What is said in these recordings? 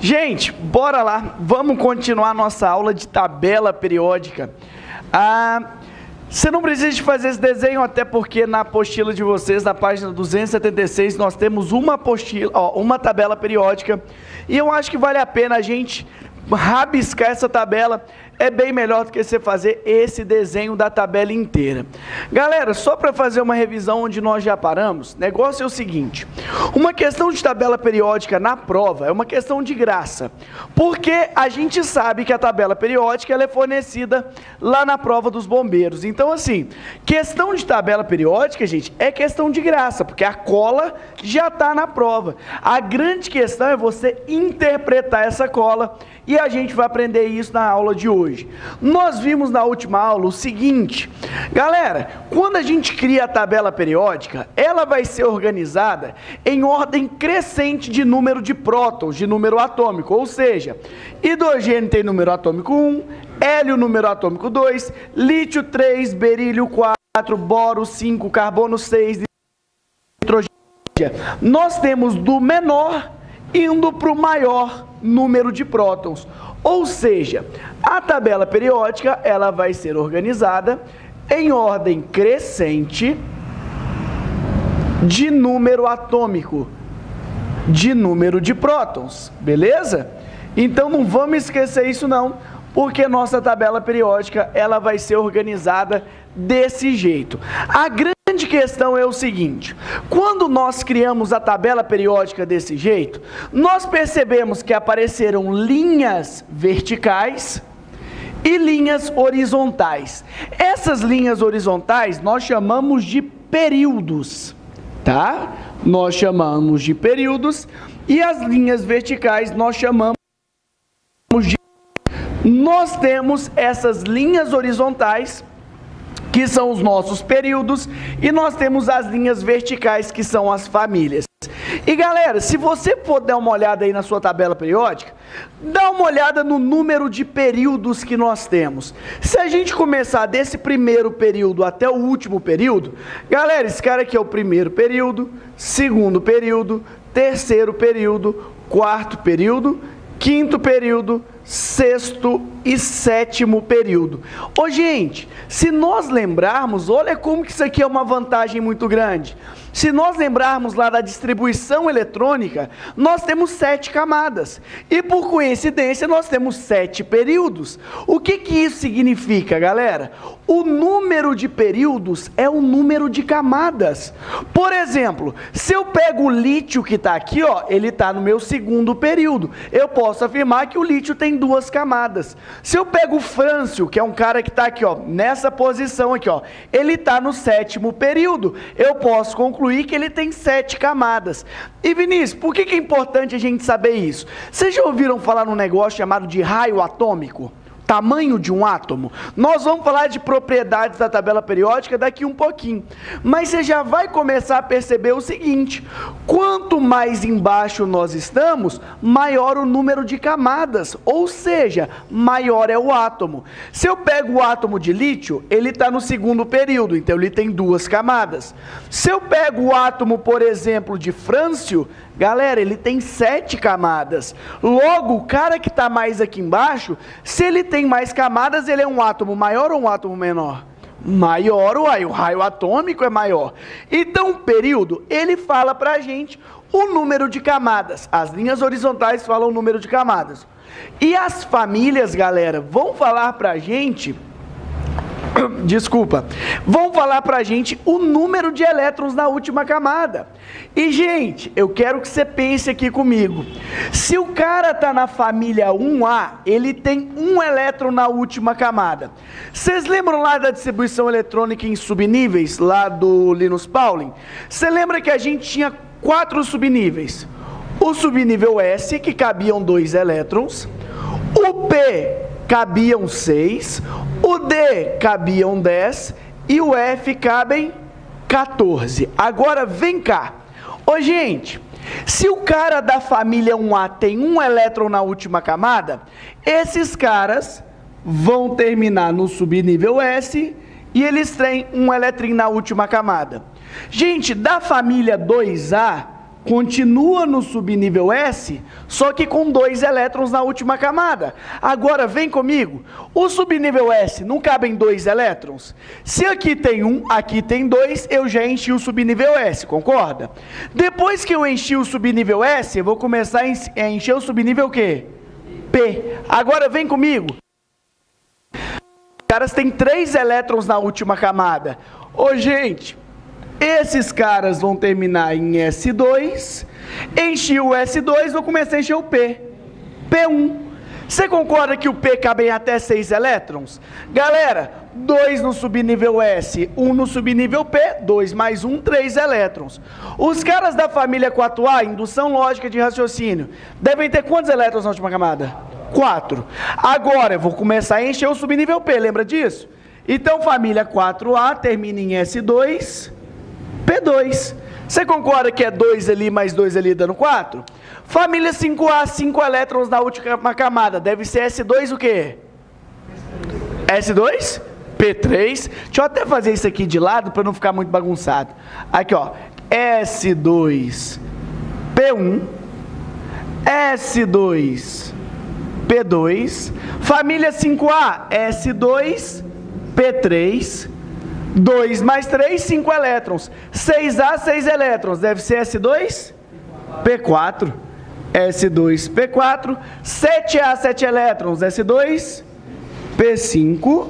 Gente, bora lá, vamos continuar nossa aula de tabela periódica. Você não precisa de fazer esse desenho, até porque na apostila de vocês, na página 276, nós temos uma tabela periódica, e eu acho que vale a pena a gente rabiscar essa tabela. É bem melhor do que você fazer esse desenho da tabela inteira. Galera, só para fazer uma revisão onde nós já paramos, o negócio é o seguinte: uma questão de tabela periódica na prova é uma questão de graça, porque a gente sabe que a tabela periódica ela é fornecida lá na prova dos bombeiros. Então, assim, questão de tabela periódica, gente, é questão de graça, porque a cola já está na prova. A grande questão é você interpretar essa cola, e a gente vai aprender isso na aula de hoje. Nós vimos na última aula o seguinte, galera: quando a gente cria a tabela periódica, ela vai ser organizada em ordem crescente de número de prótons, de número atômico, ou seja, hidrogênio tem número atômico 1, hélio número atômico 2, lítio 3, berílio 4, boro 5, carbono 6, nitrogênio. Nós temos do menor indo para o maior número de prótons, ou seja, a tabela periódica ela vai ser organizada em ordem crescente de número atômico, de número de prótons, beleza? Então não vamos esquecer isso não, porque nossa tabela periódica ela vai ser organizada desse jeito. A grande questão é o seguinte: quando nós criamos a tabela periódica desse jeito, nós percebemos que apareceram linhas verticais e linhas horizontais. Essas linhas horizontais nós chamamos de períodos, tá? Nós chamamos de períodos, e as linhas verticais nós chamamos de... Nós temos essas linhas horizontais, que são os nossos períodos, e nós temos as linhas verticais, que são as famílias. E galera, se você for dar uma olhada aí na sua tabela periódica, dá uma olhada no número de períodos que nós temos. Se a gente começar desse primeiro período até o último período, galera, esse cara aqui é o primeiro período, segundo período, terceiro período, quarto período, quinto período, sexto e sétimo período. Ô gente, se nós lembrarmos, olha como que isso aqui é uma vantagem muito grande. Se nós lembrarmos lá da distribuição eletrônica, nós temos 7 camadas. E por coincidência, nós temos 7 períodos. O que isso significa, galera? O número de períodos é o número de camadas. Por exemplo, se eu pego o lítio que está aqui, ó, ele está no meu segundo período. Eu posso afirmar que o lítio tem 2 camadas. Se eu pego o frâncio, que é um cara que está aqui, ó, nessa posição aqui, ó, ele está no 7º período. Eu posso concluir que ele tem 7 camadas. E Vinícius, por que é importante a gente saber isso? Vocês já ouviram falar num negócio chamado de raio atômico? Tamanho de um átomo? Nós vamos falar de propriedades da tabela periódica daqui um pouquinho, mas você já vai começar a perceber o seguinte: quanto mais embaixo nós estamos, maior o número de camadas, ou seja, maior é o átomo. Se eu pego o átomo de lítio, ele está no segundo período, então ele tem 2 camadas. Se eu pego o átomo, por exemplo, de frâncio, galera, ele tem 7 camadas. Logo, o cara que está mais aqui embaixo, se ele tem mais camadas, ele é um átomo maior ou um átomo menor? Maior, uai, o raio atômico é maior. Então, o período, ele fala para a gente o número de camadas. As linhas horizontais falam o número de camadas. E as famílias, galera, vão falar para a gente... vão falar pra gente o número de elétrons na última camada. E gente, eu quero que você pense aqui comigo: se o cara tá na família 1A, ele tem 1 elétron na última camada. Vocês lembram lá da distribuição eletrônica em subníveis, lá do Linus Pauling? Você lembra que a gente tinha 4 subníveis? O subnível S, que cabiam 2 elétrons, o P cabiam 6, o D cabiam 10 e o F cabem 14. Agora vem cá. Ô gente, se o cara da família 1A tem 1 elétron na última camada, esses caras vão terminar no subnível S e eles têm 1 elétron na última camada. Gente, da família 2A, continua no subnível S, só que com 2 elétrons na última camada. Agora, vem comigo. O subnível S não cabem 2 elétrons? Se aqui tem 1, aqui tem 2, eu já enchi o subnível S, concorda? Depois que eu enchi o subnível S, eu vou começar a encher o subnível quê? P. Agora, vem comigo. Os caras têm 3 elétrons na última camada. Ô, gente... Esses caras vão terminar em S2, enchi o S2, vou começar a encher o P, P1. Você concorda que o P cabe até 6 elétrons? Galera, 2 no subnível S, 1 no subnível P, 2 mais 1, 3 elétrons. Os caras da família 4A, indução lógica de raciocínio, devem ter quantos elétrons na última camada? 4. Agora eu vou começar a encher o subnível P, lembra disso? Então família 4A termina em S2... P2. Você concorda que é 2 ali mais 2 ali dando 4? Família 5A, 5 elétrons na última camada. Deve ser S2 o quê? S2? P3. Deixa eu até fazer isso aqui de lado para não ficar muito bagunçado. Aqui, ó. S2, P1. S2, P2. Família 5A, S2, P3. 2 mais 3, 5 elétrons. 6A, 6 elétrons. Deve ser S2? P4. S2, P4. 7A, 7 elétrons. S2? P5.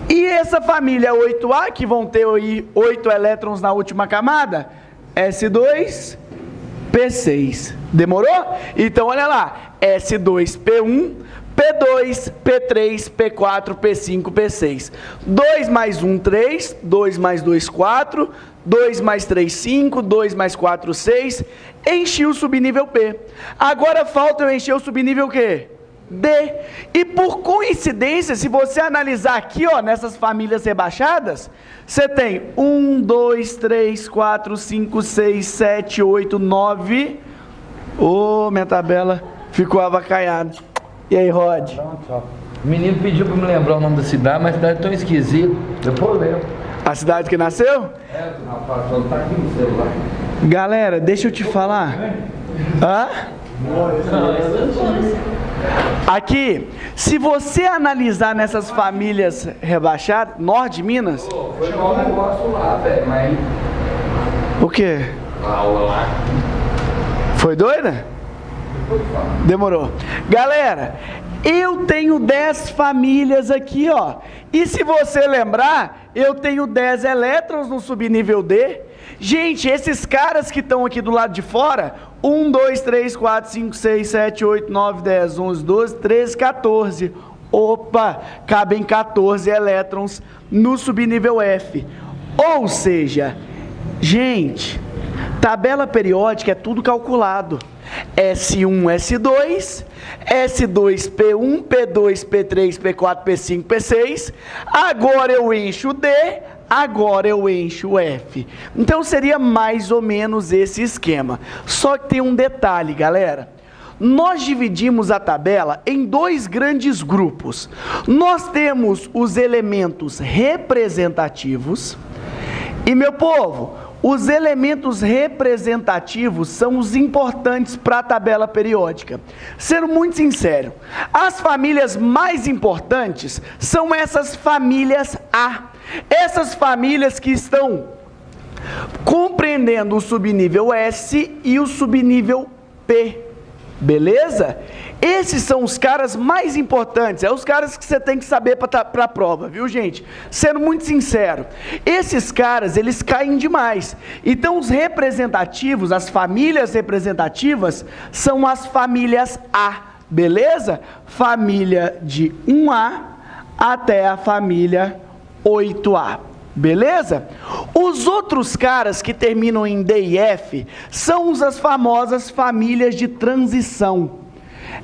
E essa família 8A, que vão ter aí 8 elétrons na última camada? S2, P6. Demorou? Então, olha lá. S2, P1. P2, P3, P4, P5, P6. 2 mais 1, 3. 2 mais 2, 4. 2 mais 3, 5. 2 mais 4, 6. Enchi o subnível P. Agora falta eu encher o subnível quê? D. E por coincidência, se você analisar aqui, ó, nessas famílias rebaixadas, você tem 1, 2, 3, 4, 5, 6, 7, 8, 9. Ô, minha tabela ficou avacalhada. E aí, Rod? O menino pediu para me lembrar o nome da cidade, mas a cidade é tão esquisita. Depois eu lembro. A cidade que nasceu? É, rapaz, só tá aqui no celular. Galera, deixa eu te falar. Hã? Aqui, se você analisar nessas famílias rebaixadas, norte de Minas... Foi um negócio lá, velho, mas... O quê? A aula lá. Foi doida? Demorou. Galera, eu tenho 10 famílias aqui, ó. E se você lembrar, eu tenho 10 elétrons no subnível D. Gente, esses caras que estão aqui do lado de fora, 1, 2, 3, 4, 5, 6, 7, 8, 9, 10, 11, 12, 13, 14. Opa, cabem 14 elétrons no subnível F. Ou seja, gente, tabela periódica é tudo calculado. S1, S2, S2, P1, P2, P3, P4, P5, P6. Agora eu encho o D, agora eu encho o F. Então seria mais ou menos esse esquema. Só que tem um detalhe, galera. Nós dividimos a tabela em 2 grandes grupos. Nós temos os elementos representativos e, meu povo, os elementos representativos são os importantes para a tabela periódica. Sendo muito sincero, as famílias mais importantes são essas famílias A. Essas famílias que estão compreendendo o subnível S e o subnível P. Beleza? Esses são os caras mais importantes, os caras que você tem que saber para a prova, viu, gente? Sendo muito sincero, esses caras, eles caem demais. Então, os representativos, as famílias representativas, são as famílias A, beleza? Família de 1A até a família 8A. Beleza? Os outros caras que terminam em D e F são as famosas famílias de transição.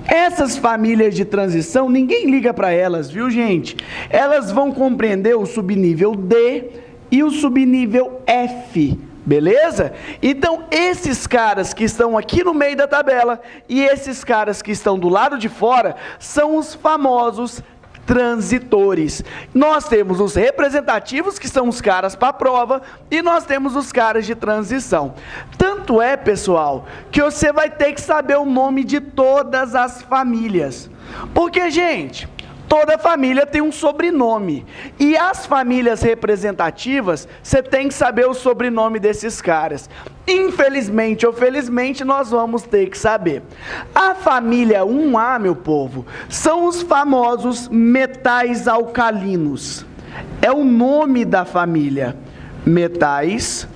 Essas famílias de transição, ninguém liga para elas, viu, gente? Elas vão compreender o subnível D e o subnível F, beleza? Então, esses caras que estão aqui no meio da tabela e esses caras que estão do lado de fora são os famosos transitores. Nós temos os representativos, que são os caras para a prova, e nós temos os caras de transição. Tanto Tanto é, pessoal, que você vai ter que saber o nome de todas as famílias. Porque, gente, toda família tem um sobrenome. E as famílias representativas, você tem que saber o sobrenome desses caras. Infelizmente ou felizmente, nós vamos ter que saber. A família 1A, meu povo, são os famosos metais alcalinos. É o nome da família. Metais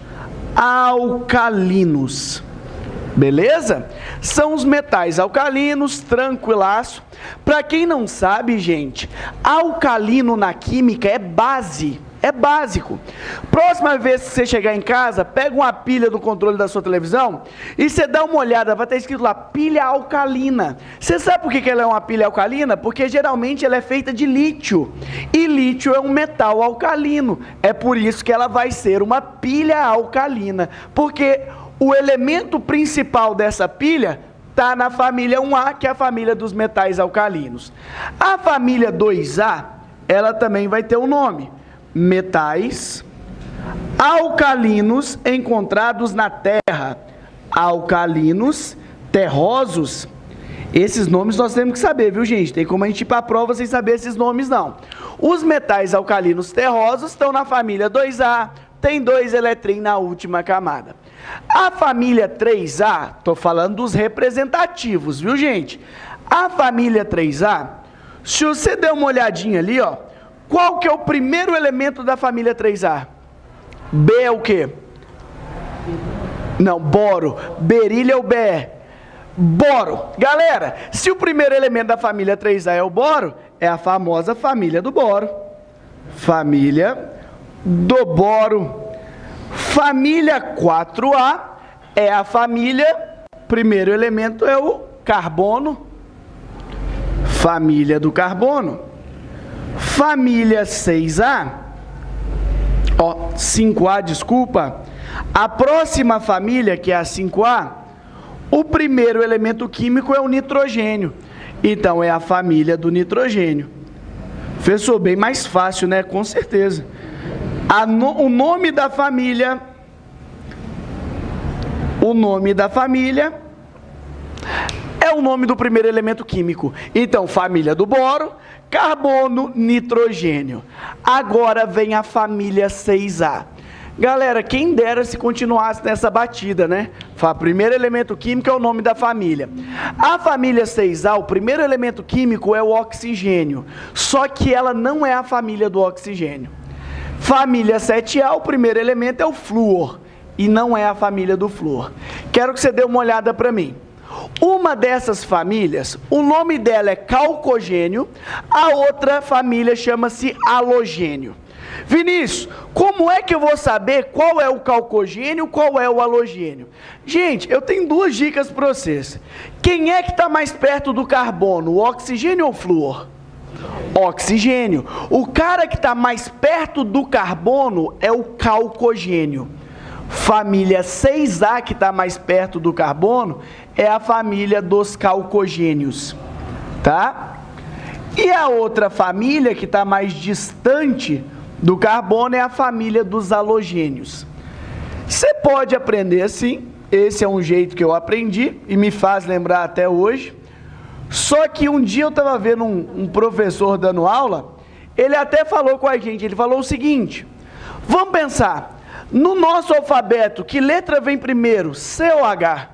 alcalinos. Beleza? São os metais alcalinos, tranquilaço. Para quem não sabe, gente, alcalino na química é base, é básico. Próxima vez que você chegar em casa, pega uma pilha do controle da sua televisão e você dá uma olhada, vai estar escrito lá, pilha alcalina. Você sabe por que ela é uma pilha alcalina? Porque geralmente ela é feita de lítio, e lítio é um metal alcalino. É por isso que ela vai ser uma pilha alcalina, porque o elemento principal dessa pilha está na família 1A, que é a família dos metais alcalinos. A família 2A, ela também vai ter um nome: metais alcalinos encontrados na terra. Alcalinos terrosos. Esses nomes nós temos que saber, viu, gente? Tem como a gente ir para a prova sem saber esses nomes, não. Os metais alcalinos terrosos estão na família 2A, tem 2 eletrim na última camada. A família 3A, estou falando dos representativos, viu, gente? A família 3A, se você der uma olhadinha ali, ó, qual que é o primeiro elemento da família 3A? B é o quê? Não, boro. Berília é o Be. Boro. Galera, se o primeiro elemento da família 3A é o boro, é a famosa família do boro. Família do boro. Família 4A é a família, primeiro elemento é o carbono, família do carbono. Família 6A, 5A, desculpa, a próxima família, que é a 5A, o primeiro elemento químico é o nitrogênio, então é a família do nitrogênio. Fechou bem mais fácil, né? Com certeza. O nome da família é o nome do primeiro elemento químico. Então, família do boro, carbono, nitrogênio. Agora vem a família 6A. Galera, quem dera se continuasse nessa batida, né? Primeiro elemento químico é o nome da família. A família 6A, o primeiro elemento químico é o oxigênio. Só que ela não é a família do oxigênio. Família 7A, o primeiro elemento é o flúor, e não é a família do flúor. Quero que você dê uma olhada para mim. Uma dessas famílias, o nome dela é calcogênio, a outra família chama-se halogênio. Vinícius, como é que eu vou saber qual é o calcogênio e qual é o halogênio? Gente, eu tenho 2 dicas para vocês. Quem é que está mais perto do carbono, o oxigênio ou o flúor? Oxigênio. O cara que está mais perto do carbono é o calcogênio. Família 6A, que está mais perto do carbono, é a família dos calcogênios, tá? E a outra família, que está mais distante do carbono, é a família dos halogênios. Você pode aprender assim, esse é um jeito que eu aprendi e me faz lembrar até hoje. Só que um dia eu estava vendo um professor dando aula, ele até falou com a gente, ele falou o seguinte: vamos pensar, no nosso alfabeto, que letra vem primeiro, C ou H?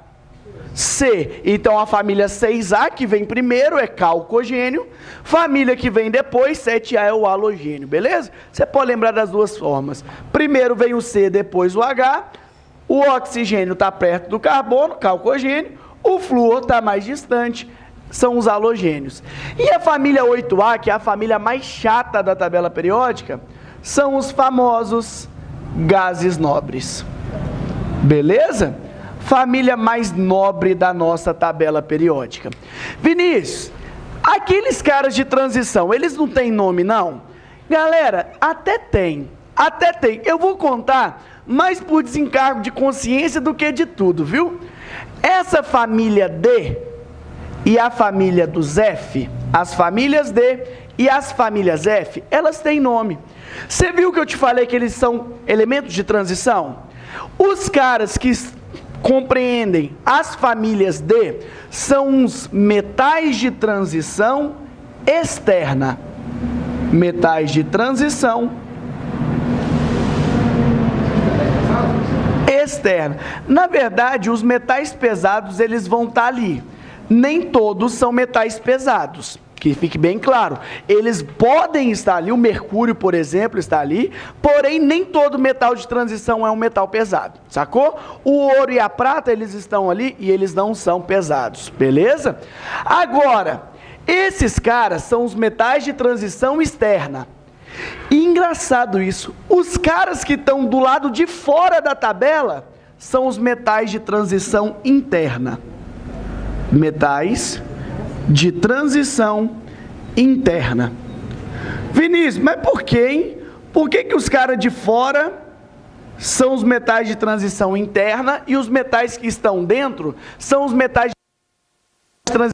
C. Então a família 6A, que vem primeiro, é calcogênio, família que vem depois, 7A, é o halogênio, beleza? Você pode lembrar das 2 formas. Primeiro vem o C, depois o H, o oxigênio está perto do carbono, calcogênio, o flúor está mais distante, são os halogênios. E a família 8A, que é a família mais chata da tabela periódica, são os famosos gases nobres. Beleza? Família mais nobre da nossa tabela periódica. Vinícius, aqueles caras de transição, eles não têm nome, não? Galera, até tem. Eu vou contar mais por desencargo de consciência do que de tudo, viu? Essa família D e a família dos F, as famílias D e as famílias F, elas têm nome. Você viu que eu te falei que eles são elementos de transição? Os caras que compreendem as famílias D são os metais de transição externa. Metais de transição externa. Na verdade, os metais pesados, eles vão estar ali. Nem todos são metais pesados. Que fique bem claro, eles podem estar ali, o mercúrio, por exemplo, está ali, porém nem todo metal de transição é um metal pesado, sacou? O ouro e a prata, eles estão ali e eles não são pesados, beleza? Agora, esses caras são os metais de transição externa. E engraçado isso, os caras que estão do lado de fora da tabela são os metais de transição interna. Metais de transição interna. Vinícius, mas por quê, hein? Por que os caras de fora são os metais de transição interna e os metais que estão dentro são os metais de transição?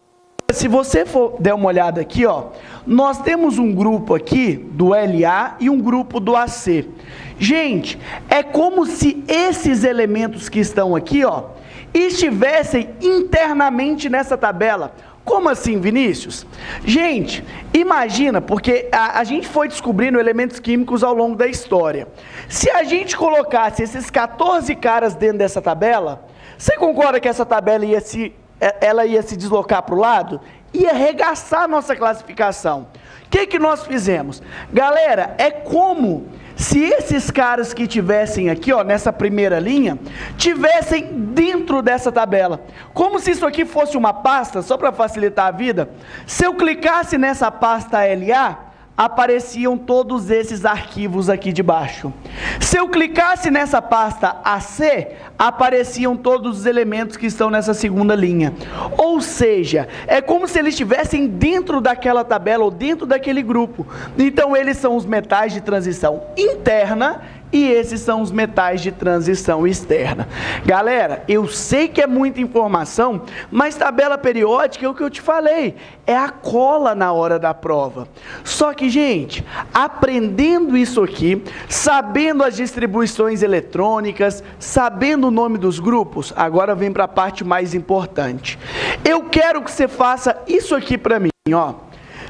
Se você for der uma olhada aqui, ó, nós temos um grupo aqui do LA e um grupo do AC. Gente, é como se esses elementos que estão aqui, ó, estivessem internamente nessa tabela. Como assim, Vinícius? Gente, imagina, porque a gente foi descobrindo elementos químicos ao longo da história. Se a gente colocasse esses 14 caras dentro dessa tabela, você concorda que essa tabela ia se deslocar para o lado? Ia arregaçar a nossa classificação. O que nós fizemos? Galera, é como se esses caras que tivessem aqui, ó, nessa primeira linha, tivessem dentro dessa tabela. Como se isso aqui fosse uma pasta, só para facilitar a vida. Se eu clicasse nessa pasta LA, apareciam todos esses arquivos aqui de baixo. Se eu clicasse nessa pasta AC, apareciam todos os elementos que estão nessa segunda linha. Ou seja, é como se eles estivessem dentro daquela tabela ou dentro daquele grupo. Então eles são os metais de transição interna e esses são os metais de transição externa. Galera, eu sei que é muita informação, mas tabela periódica é o que eu te falei, é a cola na hora da prova. Só que, gente, aprendendo isso aqui, sabendo as distribuições eletrônicas, sabendo o nome dos grupos, agora vem para a parte mais importante. Eu quero que você faça isso aqui para mim, ó.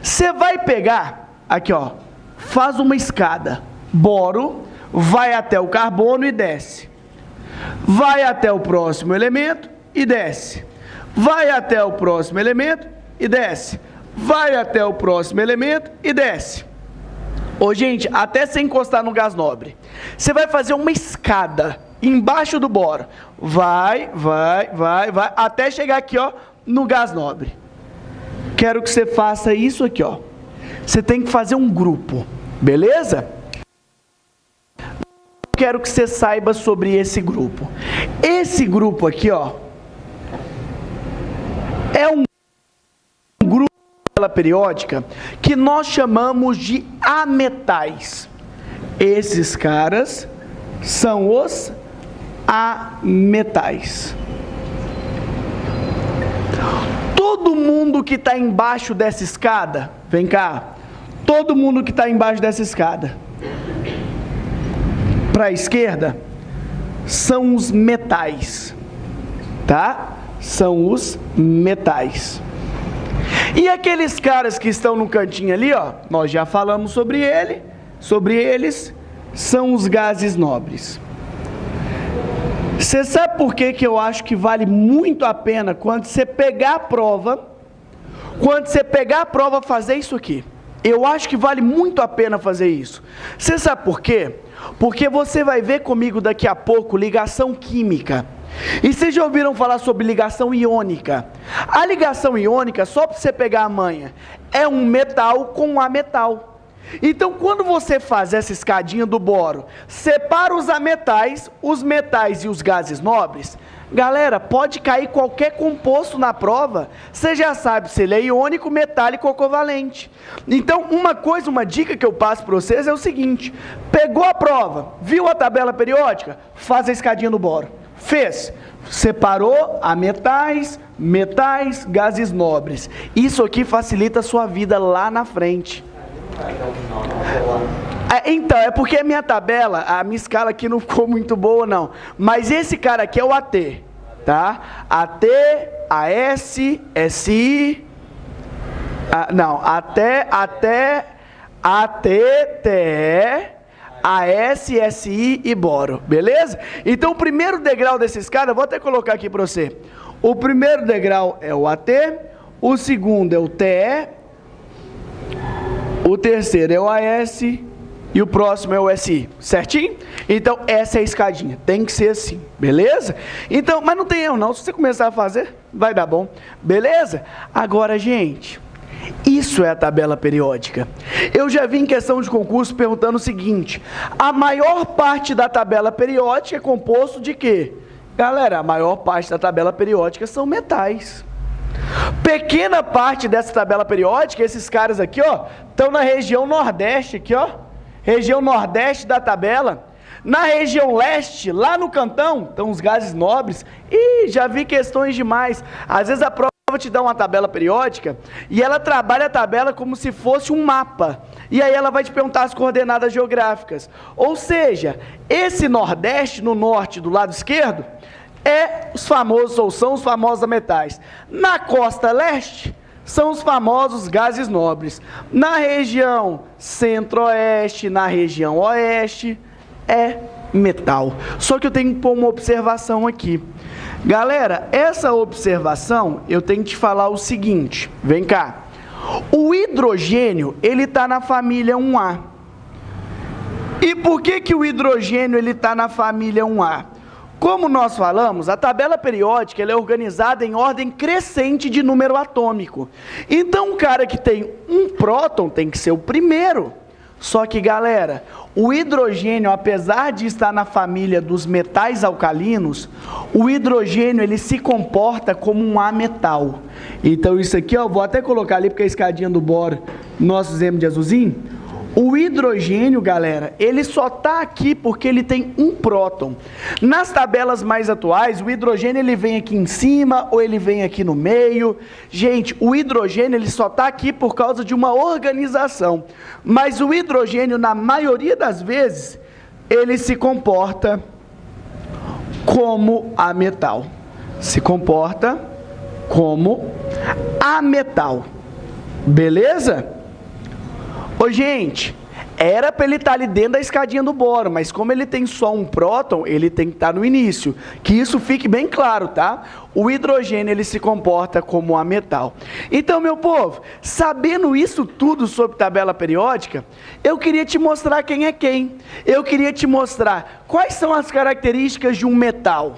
Você vai pegar, aqui ó, faz uma escada, boro, vai até o carbono e desce. Vai até o próximo elemento e desce. Vai até o próximo elemento e desce. Vai até o próximo elemento e desce. Ô, gente, até sem encostar no gás nobre. Você vai fazer uma escada embaixo do boro. Vai, até chegar aqui, ó, no gás nobre. Quero que você faça isso aqui, ó. Você tem que fazer um grupo, beleza? Quero que você saiba sobre esse grupo. Esse grupo aqui, ó, é um grupo periódica que nós chamamos de ametais. Esses caras são os ametais. Todo mundo que está embaixo dessa escada, vem cá, todo mundo que está embaixo dessa escada, para a esquerda, são os metais, tá? São os metais. E aqueles caras que estão no cantinho ali, ó, nós já falamos sobre eles, são os gases nobres. Você sabe por que eu acho que vale muito a pena quando você pegar a prova, fazer isso aqui? Eu acho que vale muito a pena fazer isso. Você sabe por quê? Porque você vai ver comigo daqui a pouco ligação química. E vocês já ouviram falar sobre ligação iônica? A ligação iônica, só para você pegar a manha, é um metal com um ametal. Então, quando você faz essa escadinha do boro, separa os ametais, os metais e os gases nobres, galera, pode cair qualquer composto na prova, você já sabe se ele é iônico, metálico ou covalente. Então, uma dica que eu passo para vocês é o seguinte: pegou a prova, viu a tabela periódica, faz a escadinha do boro. Fez, separou a metais, gases nobres. Isso aqui facilita a sua vida lá na frente. Então, é porque a minha tabela, a minha escala aqui não ficou muito boa não, mas esse cara aqui é o AT, tá? AT, AS, SI, até ATTE, AS, SI e boro, beleza? Então o primeiro degrau dessa escada, vou até colocar aqui para você. O primeiro degrau é o AT, o segundo é o TE, o terceiro é o AS e o próximo é o SI, certinho? Então essa é a escadinha, tem que ser assim, beleza? Então, mas não tem erro não, se você começar a fazer, vai dar bom, beleza? Agora, gente, isso é a tabela periódica. Eu já vi em questão de concurso perguntando o seguinte: a maior parte da tabela periódica é composto de quê? Galera, a maior parte da tabela periódica são metais. Pequena parte dessa tabela periódica, esses caras aqui, ó, estão na região nordeste aqui, ó, região nordeste da tabela. Na região leste, lá no cantão, estão os gases nobres. E já vi questões demais. Às vezes a prova te dá uma tabela periódica e ela trabalha a tabela como se fosse um mapa. E aí ela vai te perguntar as coordenadas geográficas. Ou seja, esse nordeste, no norte, do lado esquerdo, são os famosos metais. Na costa leste, são os famosos gases nobres. Na região centro-oeste, na região oeste, é metal. Só que eu tenho que pôr uma observação aqui. Galera, essa observação, eu tenho que te falar o seguinte, vem cá. O hidrogênio, ele está na família 1A. E por que o hidrogênio ele está na família 1A? Como nós falamos, a tabela periódica ela é organizada em ordem crescente de número atômico. Então, um cara que tem um próton tem que ser o primeiro. Só que, galera, o hidrogênio, apesar de estar na família dos metais alcalinos, o hidrogênio ele se comporta como um ametal. Então, isso aqui, ó, vou até colocar ali, porque a escadinha do boro nós fizemos de azulzinho. O hidrogênio, galera, ele só está aqui porque ele tem um próton. Nas tabelas mais atuais, o hidrogênio ele vem aqui em cima ou ele vem aqui no meio. Gente, o hidrogênio ele só está aqui por causa de uma organização. Mas o hidrogênio, na maioria das vezes, ele se comporta como ametal. Se comporta como ametal. Beleza? Ô, gente, era para ele estar ali dentro da escadinha do boro, mas como ele tem só um próton, ele tem que estar no início. Que isso fique bem claro, tá? O hidrogênio, ele se comporta como ametal. Então, meu povo, sabendo isso tudo sobre tabela periódica, eu queria te mostrar quem é quem. Eu queria te mostrar quais são as características de um metal.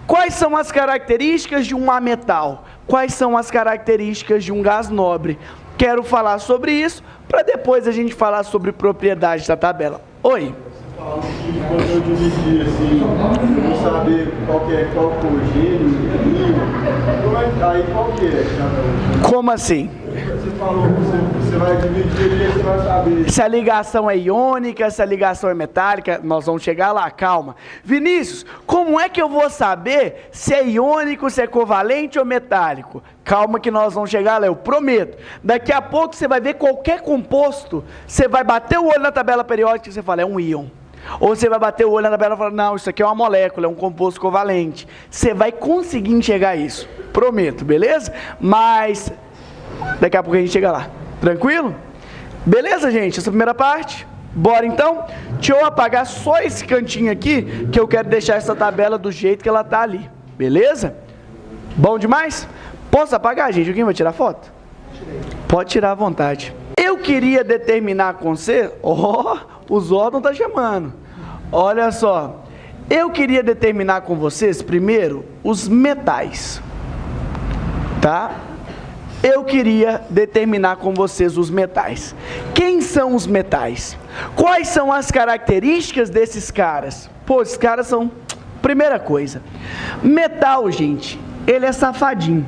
Quais são as características de um ametal? Quais são as características de um gás nobre? Quero falar sobre isso, para depois a gente falar sobre propriedades da tabela. Oi? Você falou que quando eu dividir assim, eu vou saber qual o gênio, aí qual que é? Como assim? Você falou que você vai dividir e você vai saber. Se a ligação é iônica, se a ligação é metálica, nós vamos chegar lá, calma. Vinícius, como é que eu vou saber se é iônico, se é covalente ou metálico? Calma que nós vamos chegar lá, eu prometo. Daqui a pouco você vai ver qualquer composto, você vai bater o olho na tabela periódica e você fala, é um íon. Ou você vai bater o olho na tabela e falar, não, isso aqui é uma molécula, é um composto covalente. Você vai conseguir enxergar isso, prometo, beleza? Mas daqui a pouco a gente chega lá, tranquilo? Beleza, gente? Essa primeira parte, bora então? Deixa eu apagar só esse cantinho aqui, que eu quero deixar essa tabela do jeito que ela tá ali, beleza? Bom demais? Posso apagar, gente? Alguém vai tirar foto? Pode tirar à vontade. Eu queria determinar com você, os órgãos estão chamando. Olha só, eu queria determinar com vocês, primeiro, os metais, tá? Eu queria determinar com vocês os metais. Quem são os metais? Quais são as características desses caras? Pô, esses caras são... Primeira coisa, metal, gente, ele é safadinho.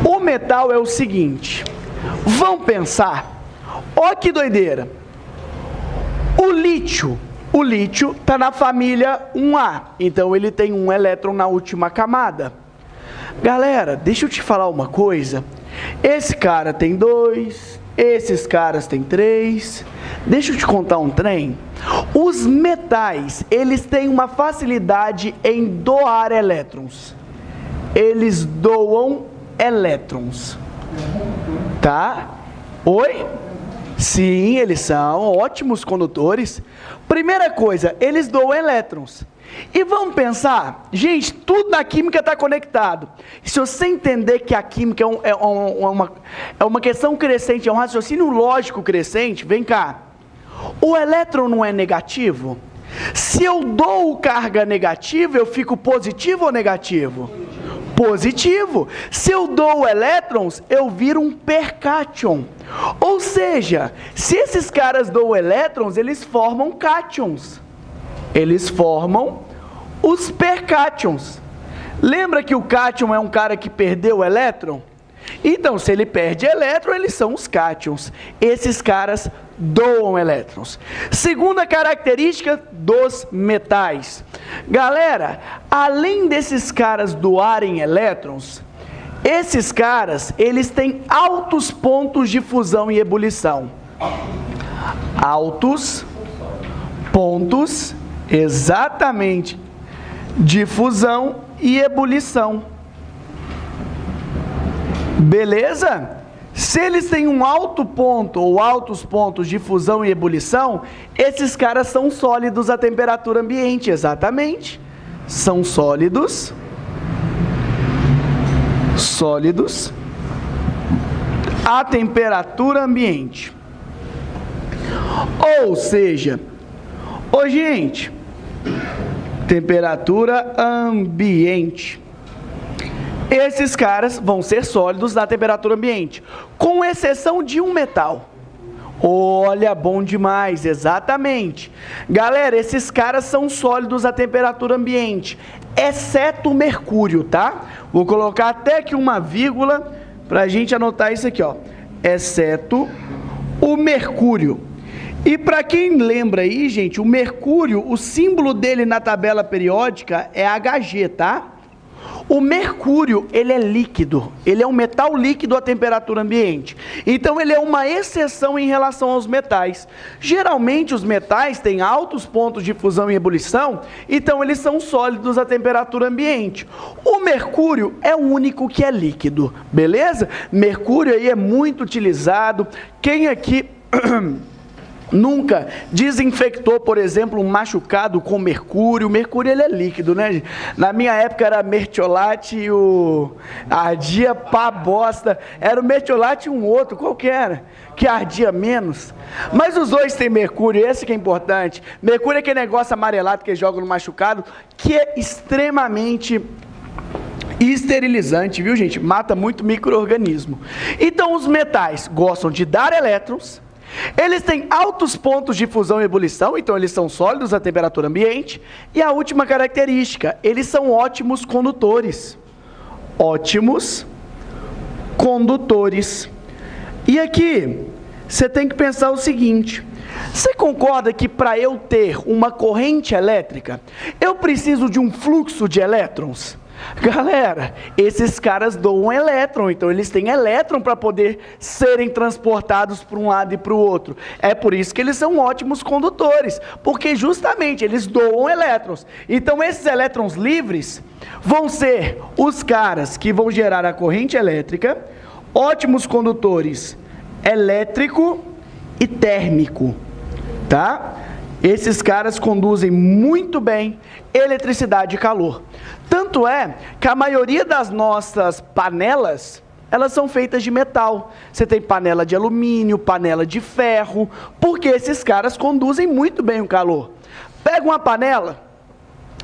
O metal é o seguinte, vamos pensar, ó que doideira, o lítio está na família 1A, então ele tem um elétron na última camada. Galera, deixa eu te falar uma coisa, esse cara tem 2, esses caras têm 3, deixa eu te contar um trem, Os metais, eles têm uma facilidade em doar elétrons. Eles doam elétrons. Tá? Oi? Sim, eles são ótimos condutores. Primeira coisa, eles doam elétrons. E vamos pensar, gente, tudo na química está conectado. Se você entender que a química é uma questão crescente, é um raciocínio lógico crescente, vem cá. O elétron não é negativo? Se eu dou carga negativa, eu fico positivo ou negativo? Positivo. Se eu dou elétrons, eu viro um percátion. Ou seja, se esses caras dão elétrons, eles formam cátions. Eles formam os percátions. Lembra que o cátion é um cara que perdeu o elétron? Então, se ele perde elétron, eles são os cátions. Esses caras doam elétrons. Segunda característica dos metais. Galera, além desses caras doarem elétrons, esses caras, eles têm altos pontos de fusão e ebulição. Altos pontos, exatamente, de fusão e ebulição. Beleza? Se eles têm um alto ponto ou altos pontos de fusão e ebulição, esses caras são sólidos à temperatura ambiente, exatamente. São sólidos à temperatura ambiente. Ou seja, gente, temperatura ambiente. Esses caras vão ser sólidos na temperatura ambiente, com exceção de um metal. Olha, bom demais, exatamente. Galera, esses caras são sólidos à temperatura ambiente, exceto o mercúrio, tá? Vou colocar até aqui uma vírgula para a gente anotar isso aqui, ó. Exceto o mercúrio. E para quem lembra aí, gente, o mercúrio, o símbolo dele na tabela periódica é Hg, tá? O mercúrio, ele é líquido, ele é um metal líquido à temperatura ambiente. Então, ele é uma exceção em relação aos metais. Geralmente, os metais têm altos pontos de fusão e ebulição, então eles são sólidos à temperatura ambiente. O mercúrio é o único que é líquido, beleza? Mercúrio aí é muito utilizado. Quem aqui nunca desinfectou, por exemplo, um machucado com mercúrio? O mercúrio, ele é líquido, né? Na minha época era mertiolate e ardia pra bosta. Era o mertiolate e um outro, qual que era? Que ardia menos. Mas os dois têm mercúrio, esse que é importante. Mercúrio é aquele negócio amarelado que joga no machucado, que é extremamente esterilizante, viu, gente? Mata muito micro-organismo. Então, os metais gostam de dar elétrons. Eles têm altos pontos de fusão e ebulição, então eles são sólidos à temperatura ambiente. E a última característica, eles são ótimos condutores. Ótimos condutores. E aqui, você tem que pensar o seguinte: você concorda que para eu ter uma corrente elétrica, eu preciso de um fluxo de elétrons? Galera, esses caras doam elétron, então eles têm elétron para poder serem transportados para um lado e para o outro. É por isso que eles são ótimos condutores, porque justamente eles doam elétrons. Então esses elétrons livres vão ser os caras que vão gerar a corrente elétrica, ótimos condutores elétrico e térmico, tá? Esses caras conduzem muito bem eletricidade e calor. Tanto é que a maioria das nossas panelas, elas são feitas de metal. Você tem panela de alumínio, panela de ferro, porque esses caras conduzem muito bem o calor. Pega uma panela,